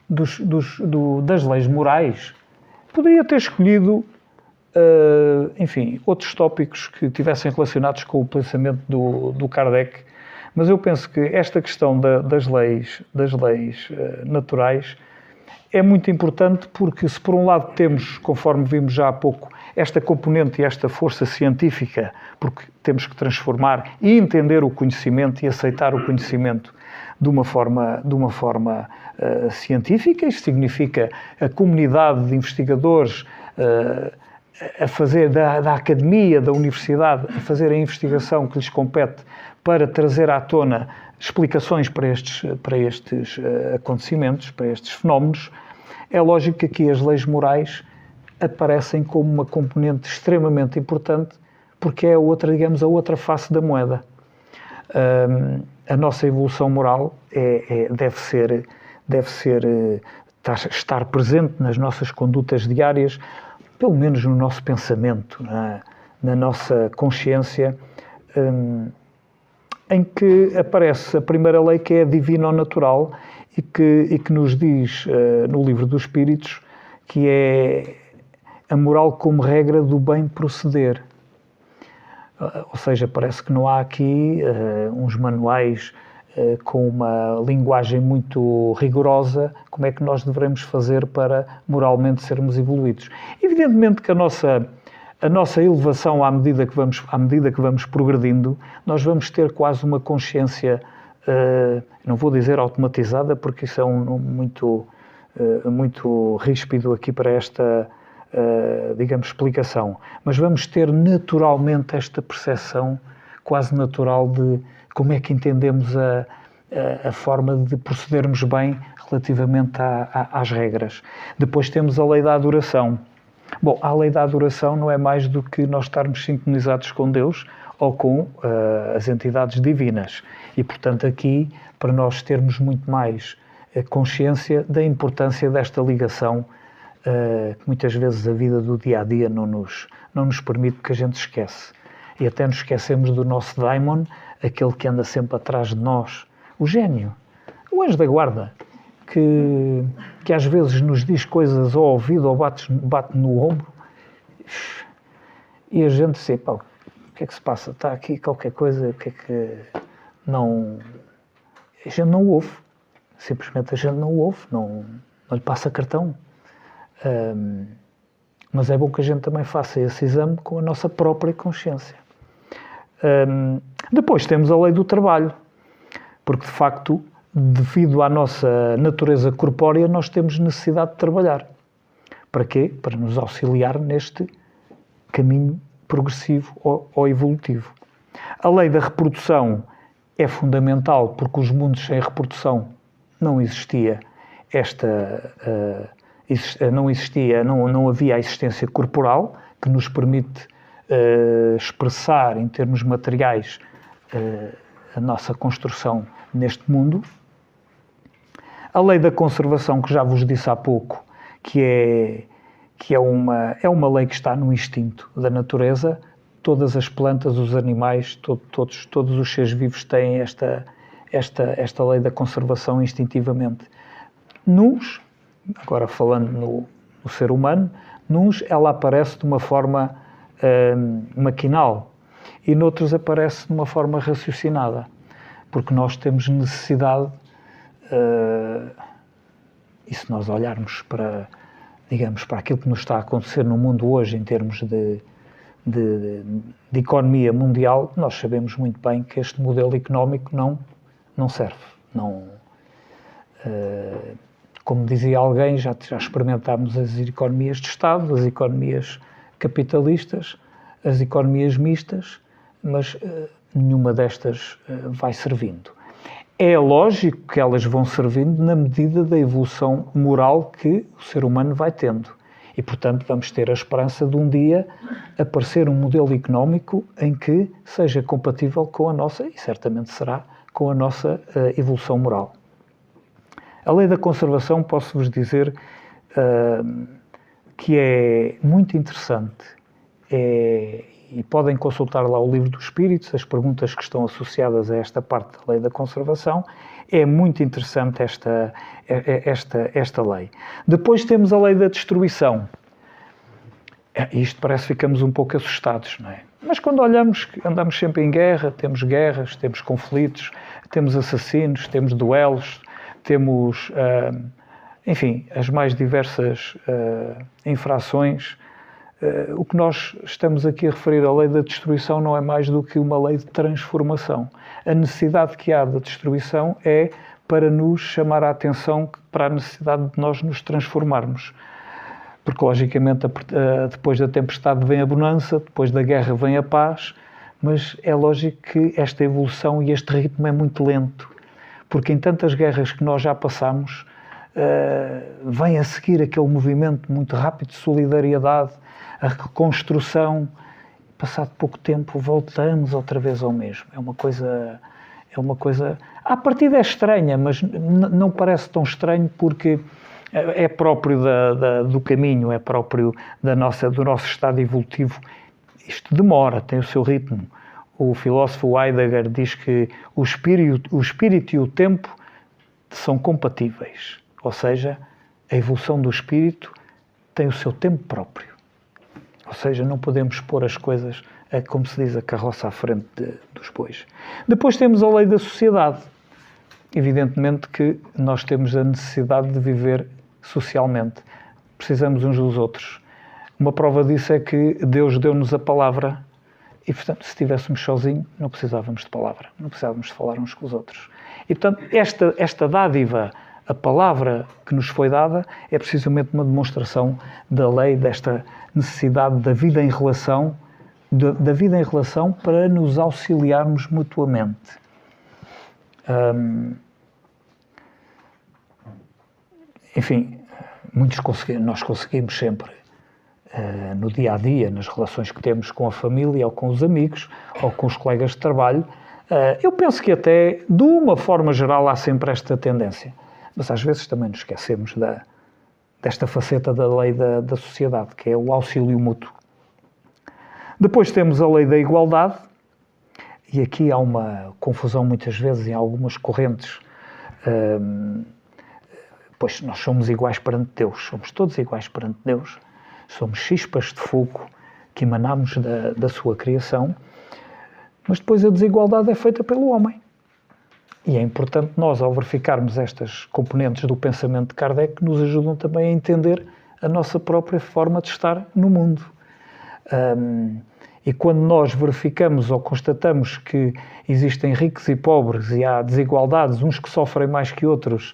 das leis morais, poderia ter escolhido, outros tópicos que tivessem relacionados com o pensamento do Kardec, mas eu penso que esta questão das leis naturais é muito importante porque, se por um lado temos, conforme vimos já há pouco, esta componente e esta força científica, porque temos que transformar e entender o conhecimento e aceitar o conhecimento de uma forma científica, isto significa a comunidade de investigadores a fazer da academia, da universidade, a fazer a investigação que lhes compete para trazer à tona explicações para estes acontecimentos, para estes fenómenos. É lógico que aqui as leis morais aparecem como uma componente extremamente importante, porque é a outra face da moeda. A nossa evolução moral deve estar presente nas nossas condutas diárias, pelo menos no nosso pensamento, na nossa consciência, em que aparece a primeira lei, que é a divino-natural, e que nos diz, no Livro dos Espíritos, que é a moral como regra do bem proceder. Ou seja, parece que não há aqui uns manuais com uma linguagem muito rigorosa, como é que nós devemos fazer para moralmente sermos evoluídos. Evidentemente que a nossa elevação, à medida que vamos progredindo, nós vamos ter quase uma consciência, não vou dizer automatizada, porque isso é muito ríspido aqui para esta, digamos, explicação, mas vamos ter naturalmente esta percepção quase natural de como é que entendemos a forma de procedermos bem relativamente às regras. Depois temos a lei da adoração. Bom, a lei da adoração não é mais do que nós estarmos sintonizados com Deus ou com as entidades divinas. E, portanto, aqui, para nós termos muito mais consciência da importância desta ligação, que muitas vezes a vida do dia-a-dia não nos permite, porque a gente esquece. E até nos esquecemos do nosso daimon, aquele que anda sempre atrás de nós, o gênio, o anjo da guarda, que às vezes nos diz coisas ao ouvido ou bate no ombro, e a gente diz, o que é que se passa? Está aqui qualquer coisa, o que é que não... A gente não ouve, simplesmente a gente não ouve, não lhe passa cartão. Mas é bom que a gente também faça esse exame com a nossa própria consciência. Depois temos a lei do trabalho, porque de facto, devido à nossa natureza corpórea, nós temos necessidade de trabalhar. Para quê? Para nos auxiliar neste caminho progressivo ou evolutivo. A lei da reprodução é fundamental, porque os mundos sem reprodução não existia não havia a existência corporal que nos permite expressar em termos materiais a nossa construção neste mundo. A lei da conservação, que já vos disse há pouco, que é uma lei que está no instinto da natureza. Todas as plantas, os animais, todos os seres vivos têm esta lei da conservação instintivamente. Nuns, agora falando no ser humano, nuns ela aparece de uma forma maquinal e noutros aparece de uma forma raciocinada, porque nós temos necessidade, e se nós olharmos para aquilo que nos está a acontecer no mundo hoje em termos de economia mundial, nós sabemos muito bem que este modelo económico não serve. Como dizia alguém, já experimentámos as economias de Estado, as economias capitalistas, as economias mistas, mas nenhuma destas vai servindo. É lógico que elas vão servindo na medida da evolução moral que o ser humano vai tendo. E, portanto, vamos ter a esperança de um dia aparecer um modelo económico em que seja compatível com a nossa, e certamente será, com a nossa evolução moral. A lei da conservação, posso-vos dizer que é muito interessante. E podem consultar lá o Livro dos Espíritos, as perguntas que estão associadas a esta parte da lei da conservação. É muito interessante esta lei. Depois temos a lei da destruição. Isto parece que ficamos um pouco assustados, não é? Mas quando olhamos, andamos sempre em guerra, temos guerras, temos conflitos, temos assassinos, temos duelos, temos, enfim, as mais diversas infrações. O que nós estamos aqui a referir à lei da destruição não é mais do que uma lei de transformação. A necessidade que há da destruição é para nos chamar a atenção para a necessidade de nós nos transformarmos. Porque, logicamente, depois da tempestade vem a bonança, depois da guerra vem a paz, mas é lógico que esta evolução e este ritmo é muito lento. Porque em tantas guerras que nós já passamos, vem a seguir aquele movimento muito rápido de solidariedade, a reconstrução. Passado pouco tempo voltamos outra vez ao mesmo. É uma coisa à partida é estranha, mas não parece tão estranho porque é próprio do caminho, é próprio do nosso estado evolutivo. Isto demora, tem o seu ritmo. O filósofo Heidegger diz que o espírito e o tempo são compatíveis, ou seja, a evolução do espírito tem o seu tempo próprio. Ou seja, não podemos pôr as coisas, como se diz, a carroça à frente dos bois. Depois temos a lei da sociedade. Evidentemente que nós temos a necessidade de viver socialmente. Precisamos uns dos outros. Uma prova disso é que Deus deu-nos a palavra e, portanto, se estivéssemos sozinhos, não precisávamos de palavra. Não precisávamos de falar uns com os outros. E, portanto, esta dádiva, a palavra que nos foi dada, é precisamente uma demonstração da lei, desta necessidade da vida em relação, para nos auxiliarmos mutuamente. Enfim, nós conseguimos sempre, no dia-a-dia, nas relações que temos com a família, ou com os amigos, ou com os colegas de trabalho, eu penso que até, de uma forma geral, há sempre esta tendência. Mas às vezes também nos esquecemos desta faceta da lei da sociedade, que é o auxílio mútuo. Depois temos a lei da igualdade, e aqui há uma confusão muitas vezes em algumas correntes, pois nós somos iguais perante Deus, somos todos iguais perante Deus, somos chispas de fogo que emanamos da sua criação, mas depois a desigualdade é feita pelo homem. E é importante nós, ao verificarmos estas componentes do pensamento de Kardec, nos ajudam também a entender a nossa própria forma de estar no mundo. E quando nós verificamos ou constatamos que existem ricos e pobres e há desigualdades, uns que sofrem mais que outros,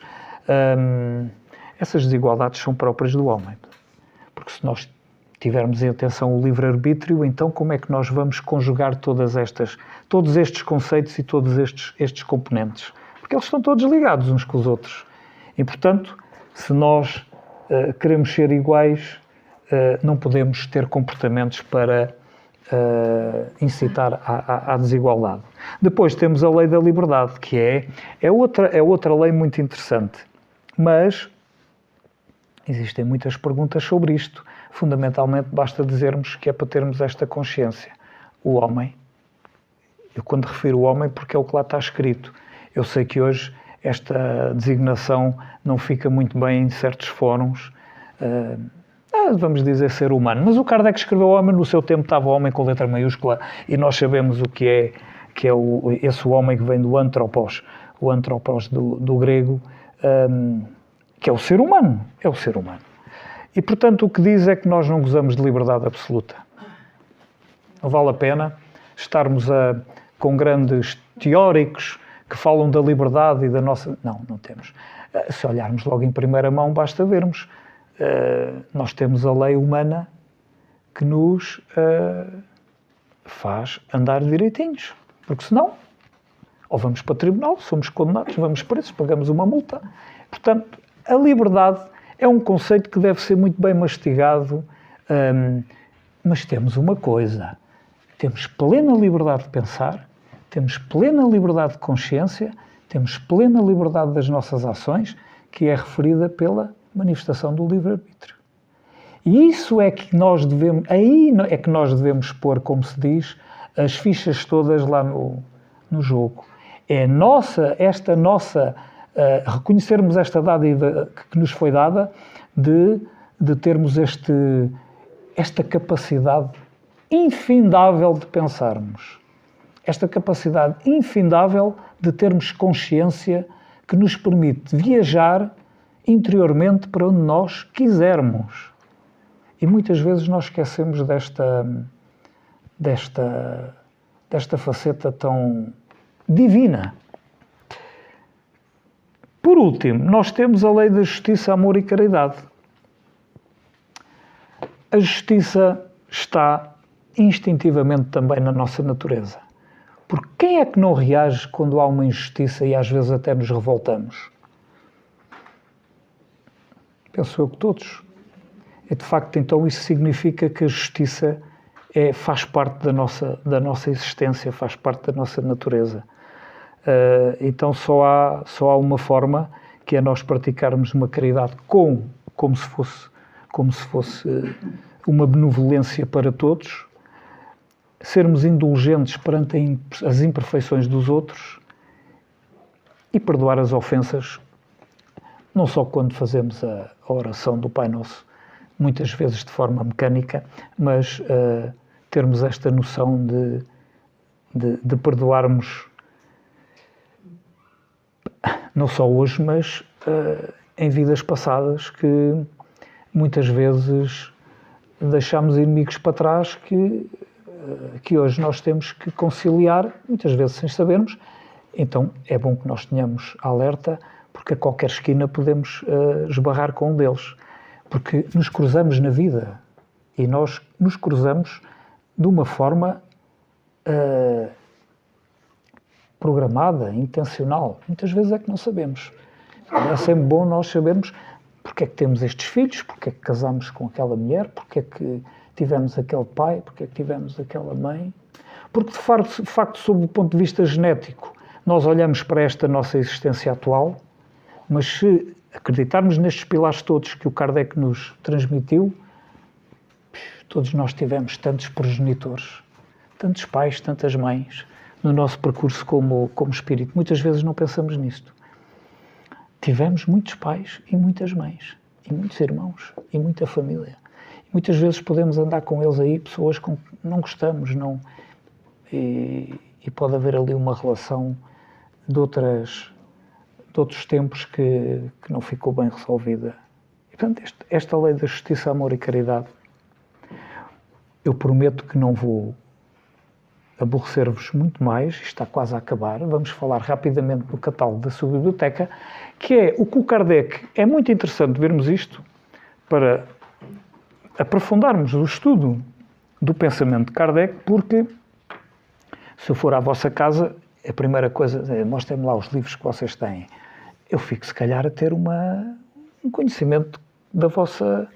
essas desigualdades são próprias do homem. Porque se nós tivermos em atenção o livre-arbítrio, então como é que nós vamos conjugar todos estes conceitos e todos estes componentes? Porque eles estão todos ligados uns com os outros. E, portanto, se nós queremos ser iguais, não podemos ter comportamentos para incitar à desigualdade. Depois temos a lei da liberdade, que é outra lei muito interessante. Mas existem muitas perguntas sobre isto. Fundamentalmente, basta dizermos que é para termos esta consciência. O homem, eu quando refiro o homem, porque é o que lá está escrito. Eu sei que hoje esta designação não fica muito bem em certos fóruns, vamos dizer ser humano. Mas o Kardec escreveu homem, no seu tempo estava homem com letra maiúscula, e nós sabemos o que é esse homem que vem do antropos, o antropos do grego, que é o ser humano, E, portanto, o que diz é que nós não gozamos de liberdade absoluta. Não vale a pena estarmos com grandes teóricos que falam da liberdade e da nossa... Não temos. Se olharmos logo em primeira mão, basta vermos. Nós temos a lei humana que nos faz andar direitinhos. Porque senão, ou vamos para o tribunal, somos condenados, vamos presos, pagamos uma multa. Portanto, a liberdade é um conceito que deve ser muito bem mastigado, mas temos uma coisa, temos plena liberdade de pensar, temos plena liberdade de consciência, temos plena liberdade das nossas ações, que é referida pela manifestação do livre-arbítrio. E isso é que nós devemos, aí é que nós devemos pôr, como se diz, as fichas todas lá no jogo. É esta nossa reconhecermos esta dádiva que nos foi dada de termos esta capacidade infindável de pensarmos. Esta capacidade infindável de termos consciência que nos permite viajar interiormente para onde nós quisermos. E muitas vezes nós esquecemos desta faceta tão divina. Por último, nós temos a lei da justiça, amor e caridade. A justiça está instintivamente também na nossa natureza. Porque quem é que não reage quando há uma injustiça e às vezes até nos revoltamos? Penso eu que todos. E de facto, então, isso significa que a justiça faz parte da nossa existência, faz parte da nossa natureza. Então só há uma forma, que é nós praticarmos uma caridade como se fosse uma benevolência para todos, sermos indulgentes perante as imperfeições dos outros e perdoar as ofensas, não só quando fazemos a oração do Pai Nosso, muitas vezes de forma mecânica, mas termos esta noção de perdoarmos não só hoje, mas em vidas passadas, que muitas vezes deixámos inimigos para trás que hoje nós temos que conciliar, muitas vezes sem sabermos. Então é bom que nós tenhamos alerta, porque a qualquer esquina podemos esbarrar com um deles. Porque nos cruzamos na vida e nós nos cruzamos de uma forma programada, intencional. Muitas vezes é que não sabemos. É sempre bom nós sabermos porque é que temos estes filhos, porque é que casamos com aquela mulher, porque é que tivemos aquele pai, porque é que tivemos aquela mãe. Porque, de facto, sob o ponto de vista genético, nós olhamos para esta nossa existência atual, mas se acreditarmos nestes pilares todos que o Kardec nos transmitiu, todos nós tivemos tantos progenitores, tantos pais, tantas mães, no nosso percurso como espírito. Muitas vezes não pensamos nisto. Tivemos muitos pais e muitas mães, e muitos irmãos, e muita família. E muitas vezes podemos andar com eles aí, pessoas com que não gostamos, e pode haver ali uma relação de outros tempos que não ficou bem resolvida. E, portanto, esta lei da justiça, amor e caridade, eu prometo que não vou aborrecer-vos muito mais, está quase a acabar. Vamos falar rapidamente do catálogo da sua biblioteca, que é o que o Kardec... É muito interessante vermos isto para aprofundarmos o estudo do pensamento de Kardec, porque se eu for à vossa casa, a primeira coisa é mostrem-me lá os livros que vocês têm. Eu fico, se calhar, a ter um conhecimento da vossa...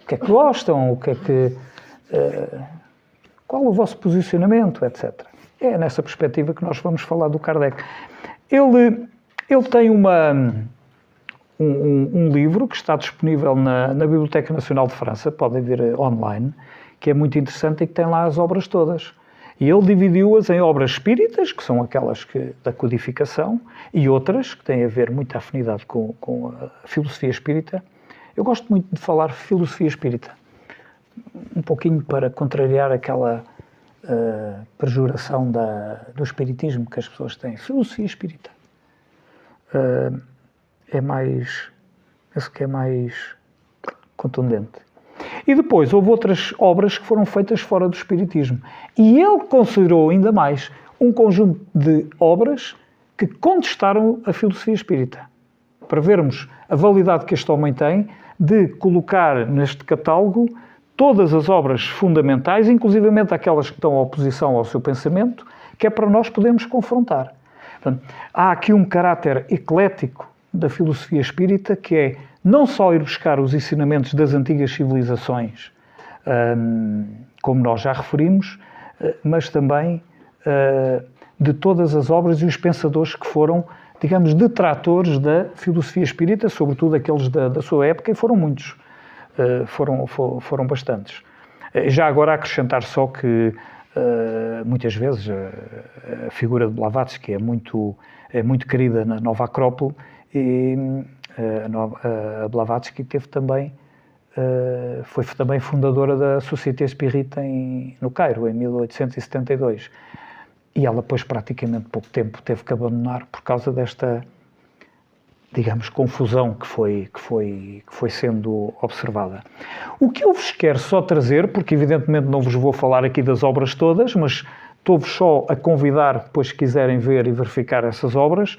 O que é que gostam, o que é que... qual o vosso posicionamento, etc. É nessa perspectiva que nós vamos falar do Kardec. Ele tem um livro que está disponível na Biblioteca Nacional de França, podem ver online, que é muito interessante e que tem lá as obras todas. E ele dividiu-as em obras espíritas, que são aquelas da codificação, e outras que têm a ver muita afinidade com a filosofia espírita. Eu gosto muito de falar filosofia espírita, um pouquinho para contrariar aquela pejoração do espiritismo que as pessoas têm. Filosofia espírita penso que é mais contundente. E depois houve outras obras que foram feitas fora do espiritismo. E ele considerou ainda mais um conjunto de obras que contestaram a filosofia espírita. Para vermos a validade que este homem tem de colocar neste catálogo todas as obras fundamentais, inclusivamente aquelas que estão em oposição ao seu pensamento, que é para nós podermos confrontar. Portanto, há aqui um caráter eclético da filosofia espírita, que é não só ir buscar os ensinamentos das antigas civilizações, como nós já referimos, mas também de todas as obras e os pensadores que foram, digamos, detratores da filosofia espírita, sobretudo aqueles da sua época, e foram muitos. Foram bastantes. Já agora acrescentar só que muitas vezes a figura de Blavatsky é muito querida na Nova Acrópole, e a Blavatsky foi também fundadora da Société Espírita no Cairo, em 1872. E ela, depois, praticamente pouco tempo, teve que abandonar por causa desta, digamos, confusão que foi sendo observada. O que eu vos quero só trazer, porque evidentemente não vos vou falar aqui das obras todas, mas estou-vos só a convidar, depois, se quiserem ver e verificar essas obras,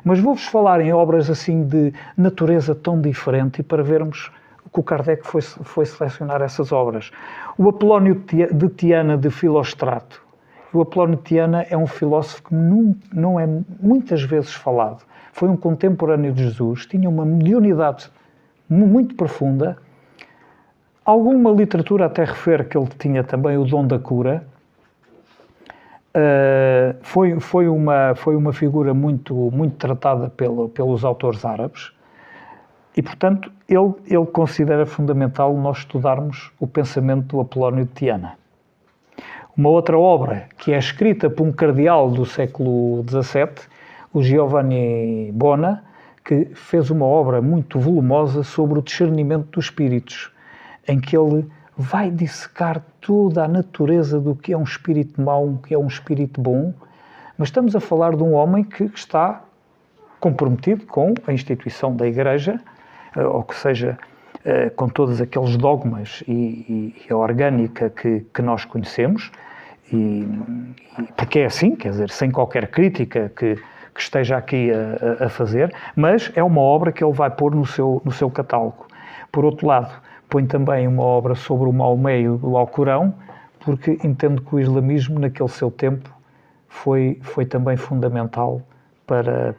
mas vou-vos falar em obras assim de natureza tão diferente, e para vermos que o Kardec foi selecionar essas obras. O Apolónio de Tiana de Filóstrato. O Apolónio de Tiana é um filósofo que não é muitas vezes falado. Foi um contemporâneo de Jesus, tinha uma mediunidade muito profunda. Alguma literatura até refere que ele tinha também o dom da cura. Foi uma figura muito tratada pelos autores árabes, e, portanto, ele considera fundamental nós estudarmos o pensamento do Apolónio de Tiana. Uma outra obra, que é escrita por um cardeal do século XVII, o Giovanni Bona, que fez uma obra muito volumosa sobre o discernimento dos espíritos, em que ele vai dissecar toda a natureza do que é um espírito mau, o que é um espírito bom, mas estamos a falar de um homem que está comprometido com a instituição da Igreja, ou que seja, com todos aqueles dogmas e a orgânica que nós conhecemos, e porque é assim, quer dizer, sem qualquer crítica que esteja aqui a fazer, mas é uma obra que ele vai pôr no seu catálogo. Por outro lado, põe também uma obra sobre o Maomé e o Alcorão, porque entendo que o islamismo, naquele seu tempo, foi também fundamental para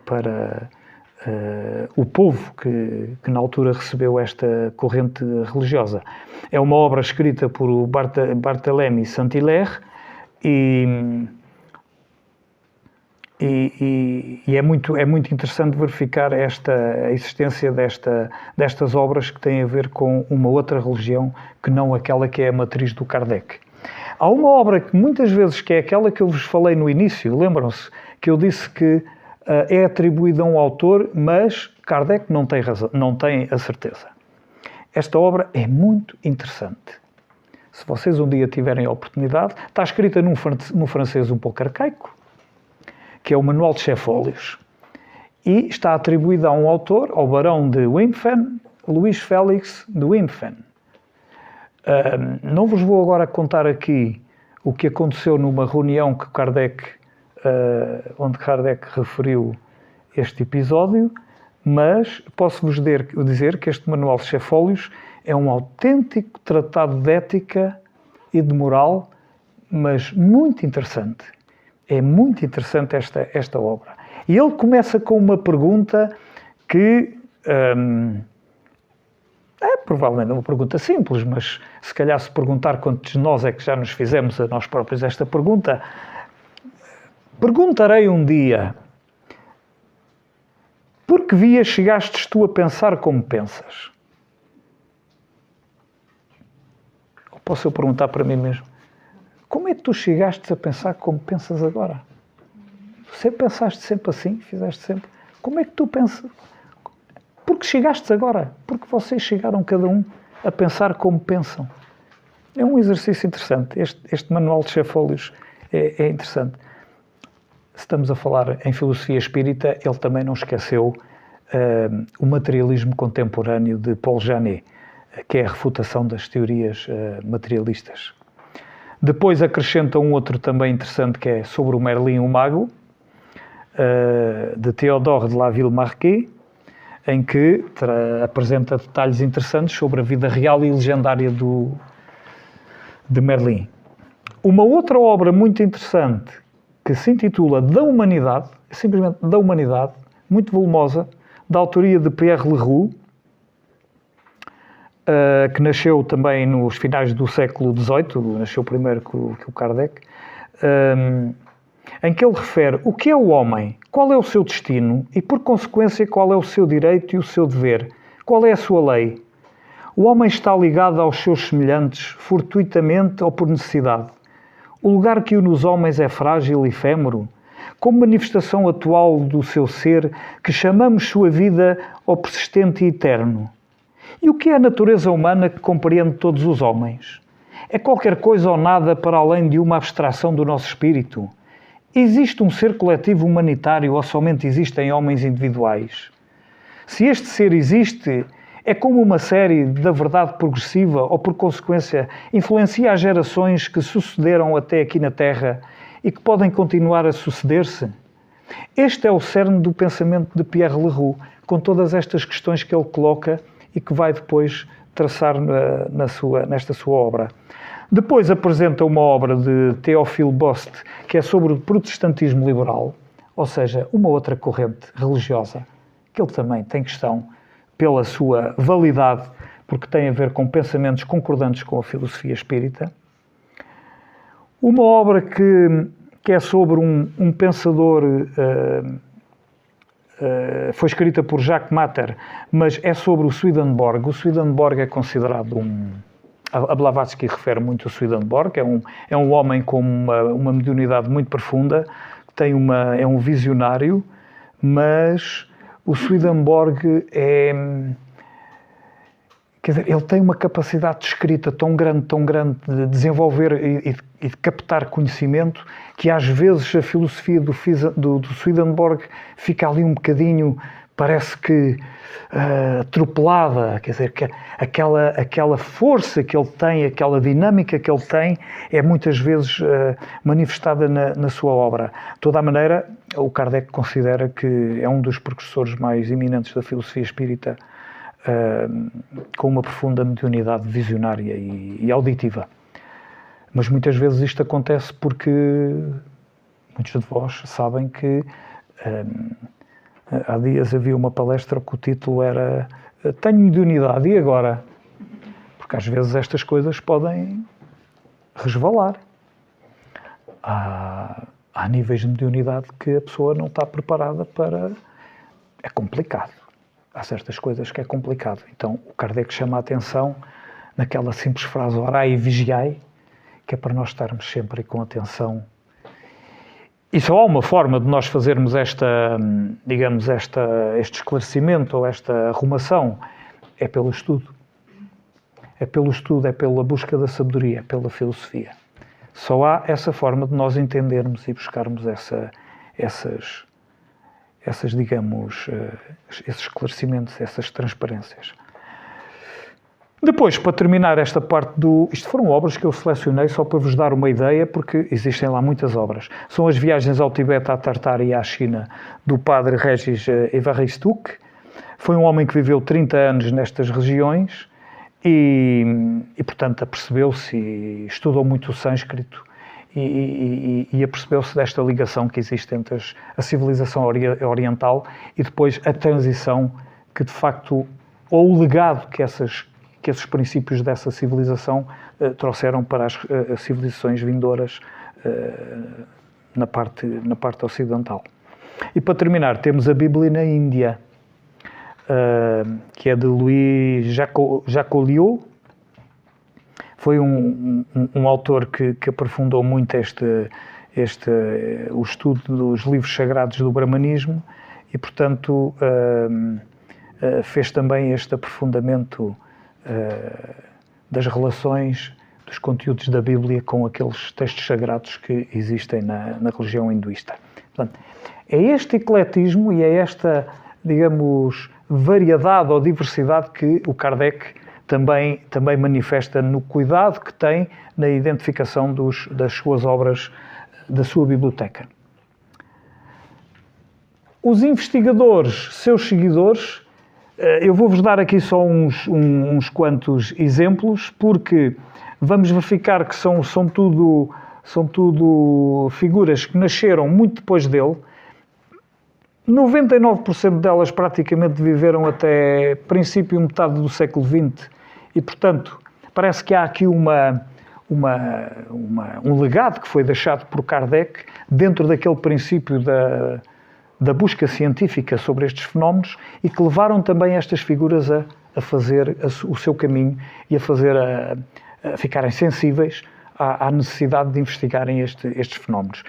o povo que na altura recebeu esta corrente religiosa. É uma obra escrita por Barthélemy Saint-Hilaire, e é muito interessante verificar a existência destas obras que têm a ver com uma outra religião que não aquela que é a matriz do Kardec. Há uma obra que muitas vezes, que é aquela que eu vos falei no início, lembram-se que eu disse que é atribuída a um autor, mas Kardec não tem a certeza. Esta obra é muito interessante. Se vocês um dia tiverem a oportunidade, está escrita num francês um pouco arcaico, que é o Manual de Chefólios. e está atribuída a um autor, ao barão de Wimpfen, Luís Félix de Wimpfen. Não vos vou agora contar aqui o que aconteceu numa reunião que onde Kardec referiu este episódio, mas posso-vos dizer que este manual de Cefólios é um autêntico tratado de ética e de moral, mas muito interessante. É muito interessante esta obra. E ele começa com uma pergunta que é provavelmente uma pergunta simples, mas se calhar se perguntar quantos de nós é que já nos fizemos a nós próprios esta pergunta, perguntarei um dia, por que via chegastes tu a pensar como pensas? Ou posso eu perguntar para mim mesmo, como é que tu chegastes a pensar como pensas agora? Você pensaste sempre assim, fizeste sempre. Como é que tu pensas? Porque chegastes agora, porque vocês chegaram cada um a pensar como pensam. É um exercício interessante. Este manual de Cefólios é interessante. Se estamos a falar em filosofia espírita, ele também não esqueceu o materialismo contemporâneo de Paul Janet, que é a refutação das teorias materialistas. Depois acrescenta um outro também interessante, que é sobre o Merlin o Mago, de Théodore de la Villemarqué, em que apresenta detalhes interessantes sobre a vida real e legendária de Merlin. Uma outra obra muito interessante, que se intitula Da Humanidade, simplesmente Da Humanidade, muito volumosa, da autoria de Pierre Leroux, que nasceu também nos finais do século XVIII, nasceu primeiro que o Kardec, em que ele refere o que é o homem, qual é o seu destino e, por consequência, qual é o seu direito e o seu dever, qual é a sua lei. O homem está ligado aos seus semelhantes, fortuitamente ou por necessidade. O lugar que une os homens é frágil e efêmero, como manifestação atual do seu ser, que chamamos sua vida ao persistente e eterno. E o que é a natureza humana que compreende todos os homens? É qualquer coisa ou nada para além de uma abstração do nosso espírito? Existe um ser coletivo humanitário ou somente existem homens individuais? Se este ser existe, é como uma série da verdade progressiva ou, por consequência, influencia as gerações que sucederam até aqui na Terra e que podem continuar a suceder-se? Este é o cerne do pensamento de Pierre Leroux, com todas estas questões que ele coloca e que vai depois traçar nesta sua obra. Depois apresenta uma obra de Théophile Bost, que é sobre o protestantismo liberal, ou seja, uma outra corrente religiosa, que ele também tem questão pela sua validade, porque tem a ver com pensamentos concordantes com a filosofia espírita. Uma obra que é sobre um pensador, foi escrita por Jacques Matter, mas é sobre o Swedenborg. O Swedenborg é considerado a Blavatsky refere muito o Swedenborg, é um homem com uma mediunidade muito profunda, é um visionário, mas o Swedenborg quer dizer, ele tem uma capacidade de escrita tão grande de desenvolver e de captar conhecimento, que às vezes a filosofia do Swedenborg fica ali um bocadinho, parece que atropelada, quer dizer, que aquela força que ele tem, aquela dinâmica que ele tem, é muitas vezes manifestada na sua obra. De toda a maneira, o Kardec considera que é um dos precursores mais eminentes da filosofia espírita, com uma profunda mediunidade visionária e auditiva. Mas muitas vezes isto acontece porque muitos de vós sabem que há dias havia uma palestra que o título era Tenho mediunidade, e agora? Porque às vezes estas coisas podem resvalar. Há níveis de mediunidade que a pessoa não está preparada para... É complicado. Há certas coisas que é complicado. Então o Kardec chama a atenção naquela simples frase orai e vigiai, que é para nós estarmos sempre com atenção. E só há uma forma de nós fazermos este esclarecimento ou esta arrumação, é pelo estudo. É pelo estudo, é pela busca da sabedoria, é pela filosofia. Só há essa forma de nós entendermos e buscarmos essas digamos, esses esclarecimentos, essas transparências. Depois, para terminar esta parte isto foram obras que eu selecionei só para vos dar uma ideia, porque existem lá muitas obras. São as viagens ao Tibete, à Tartária e à China, do padre Régis Evaristuk. Foi um homem que viveu 30 anos nestas regiões e portanto, apercebeu-se e estudou muito o sânscrito e apercebeu-se desta ligação que existe entre a civilização oriental e depois a transição que, de facto, ou o legado que esses princípios dessa civilização trouxeram para as civilizações vindouras na parte ocidental. E para terminar, temos a Bíblia na Índia, que é de Louis Jacoliot. Foi um autor que aprofundou muito o estudo dos livros sagrados do brahmanismo e, portanto, fez também este aprofundamento das relações dos conteúdos da Bíblia com aqueles textos sagrados que existem na religião hinduísta. Portanto, é este ecletismo e é esta, digamos, variedade ou diversidade que o Kardec também manifesta no cuidado que tem na identificação das suas obras, da sua biblioteca. Os investigadores, seus seguidores, eu vou-vos dar aqui só uns quantos exemplos, porque vamos verificar que são tudo figuras que nasceram muito depois dele. 99% delas praticamente viveram até princípio e metade do século XX e, portanto, parece que há aqui um legado que foi deixado por Kardec dentro daquele princípio da busca científica sobre estes fenómenos e que levaram também estas figuras a fazer o seu caminho e a ficarem sensíveis à necessidade de investigarem estes fenómenos.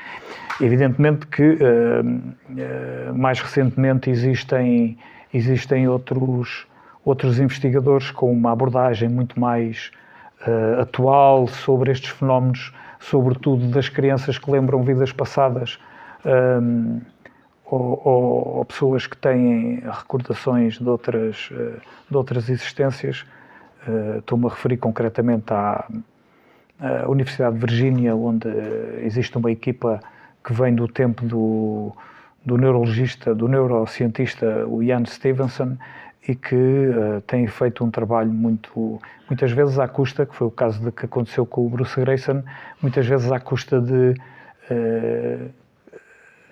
Evidentemente que, mais recentemente, existem outros investigadores com uma abordagem muito mais atual sobre estes fenómenos, sobretudo das crianças que lembram vidas passadas, ou pessoas que têm recordações de outras existências. Estou-me a referir concretamente à Universidade de Virgínia, onde existe uma equipa que vem do tempo do neurocientista, o Ian Stevenson, e que tem feito um trabalho muitas vezes à custa, que foi o caso que aconteceu com o Bruce Grayson, muitas vezes à custa de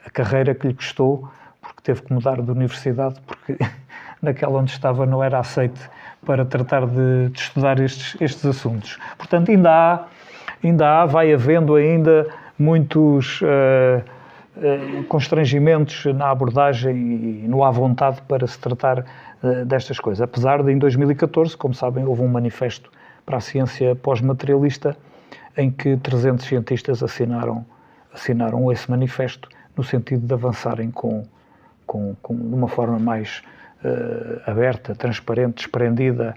a carreira que lhe custou, porque teve que mudar de universidade, porque naquela onde estava não era aceite para tratar de estudar estes assuntos. Portanto, vai havendo ainda muitos constrangimentos na abordagem e no à vontade para se tratar destas coisas. Apesar de, em 2014, como sabem, houve um manifesto para a ciência pós-materialista em que 300 cientistas assinaram esse manifesto no sentido de avançarem de uma forma mais aberta, transparente, desprendida,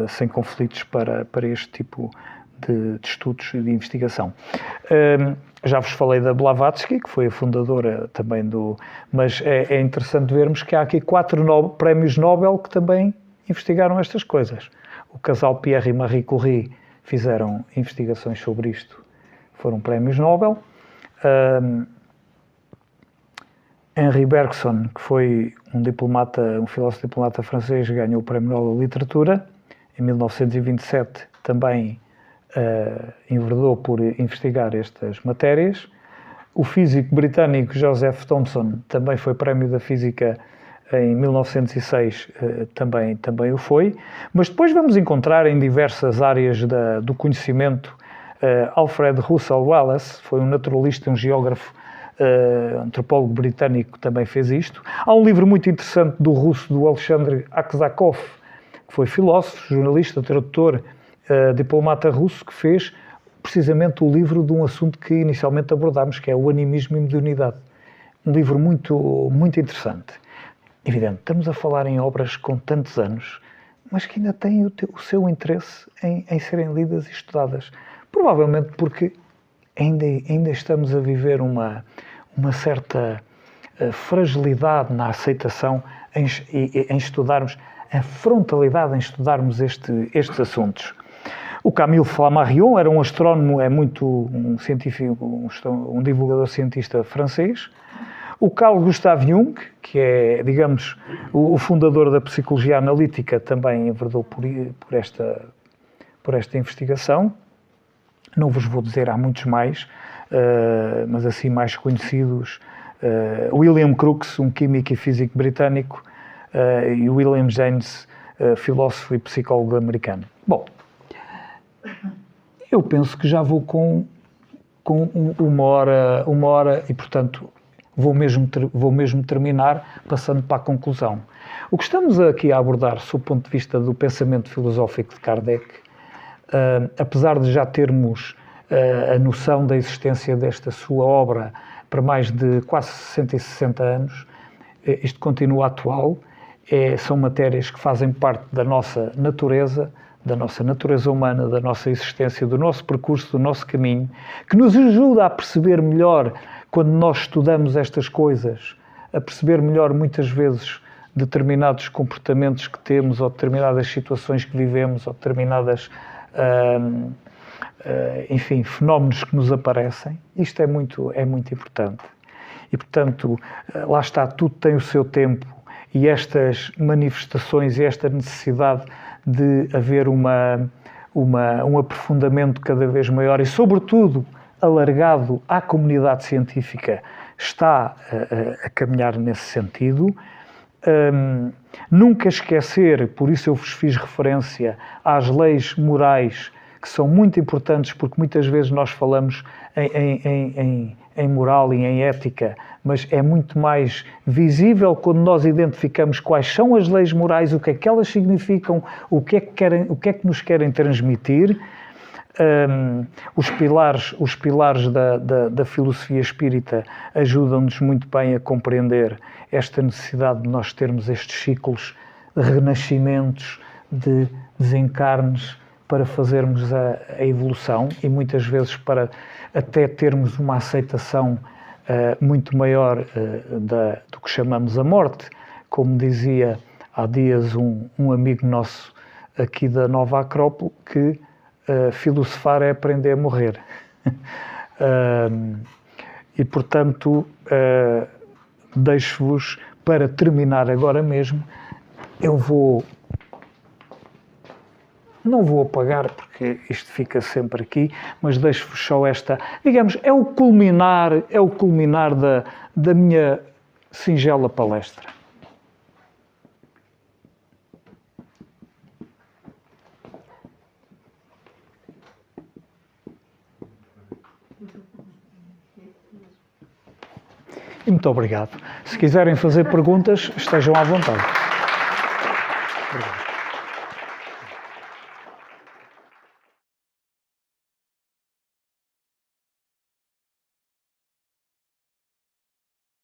sem conflitos para este tipo de estudos e de investigação. Já vos falei da Blavatsky, que foi a fundadora também mas é interessante vermos que há aqui 4 prémios Nobel que também investigaram estas coisas. O casal Pierre e Marie Curie fizeram investigações sobre isto, foram prémios Nobel. Henri Bergson, que foi um filósofo diplomata francês, ganhou o Prémio Nobel de Literatura. Em 1927 também enverdou por investigar estas matérias. O físico britânico Joseph Thomson também foi Prémio da Física em 1906, também o foi. Mas depois vamos encontrar em diversas áreas do conhecimento Alfred Russel Wallace, foi um naturalista, um geógrafo, antropólogo britânico, que também fez isto. Há um livro muito interessante do russo, do Alexandre Aksakov, que foi filósofo, jornalista, tradutor, diplomata russo, que fez precisamente o livro de um assunto que inicialmente abordámos, que é o animismo e mediunidade. Um livro muito, muito interessante. Evidente, estamos a falar em obras com tantos anos, mas que ainda têm o seu interesse em serem lidas e estudadas. Provavelmente porque ainda estamos a viver uma certa fragilidade na aceitação em estudarmos, a frontalidade em estudarmos estes assuntos. O Camille Flammarion era um astrónomo, um científico, um divulgador cientista francês. O Carl Gustav Jung, que é, digamos, o fundador da psicologia analítica, também enverdou por esta investigação. Não vos vou dizer, há muitos mais, mas assim mais conhecidos. William Crookes, um químico e físico britânico, e William James, filósofo e psicólogo americano. Bom, eu penso que já vou com uma hora e, portanto, vou mesmo terminar passando para a conclusão. O que estamos aqui a abordar, sob o ponto de vista do pensamento filosófico de Kardec, apesar de já termos a noção da existência desta sua obra para mais de quase 60 anos, isto continua atual. São matérias que fazem parte da nossa natureza humana, da nossa existência, do nosso percurso, do nosso caminho, que nos ajuda a perceber melhor, quando nós estudamos estas coisas, a perceber melhor muitas vezes determinados comportamentos que temos, ou determinadas situações que vivemos, ou determinadas, fenómenos que nos aparecem. Isto é muito importante. E, portanto, lá está, tudo tem o seu tempo, e estas manifestações e esta necessidade de haver um aprofundamento cada vez maior e, sobretudo, alargado à comunidade científica, está a caminhar nesse sentido. Nunca esquecer, por isso eu vos fiz referência às leis morais, que são muito importantes, porque muitas vezes nós falamos em moral e em ética, mas é muito mais visível quando nós identificamos quais são as leis morais, o que é que elas significam, o que é que nos querem transmitir. Os pilares da filosofia espírita ajudam-nos muito bem a compreender esta necessidade de nós termos estes ciclos de renascimentos, de desencarnes, para fazermos a evolução e muitas vezes para até termos uma aceitação muito maior do que chamamos a morte. Como dizia há dias um amigo nosso aqui da Nova Acrópole, que filosofar é aprender a morrer. E, portanto, deixo-vos, para terminar agora mesmo, não vou apagar, porque isto fica sempre aqui, mas deixo-vos só esta, digamos, é o culminar da minha singela palestra. E muito obrigado. Se quiserem fazer perguntas, estejam à vontade. Obrigado.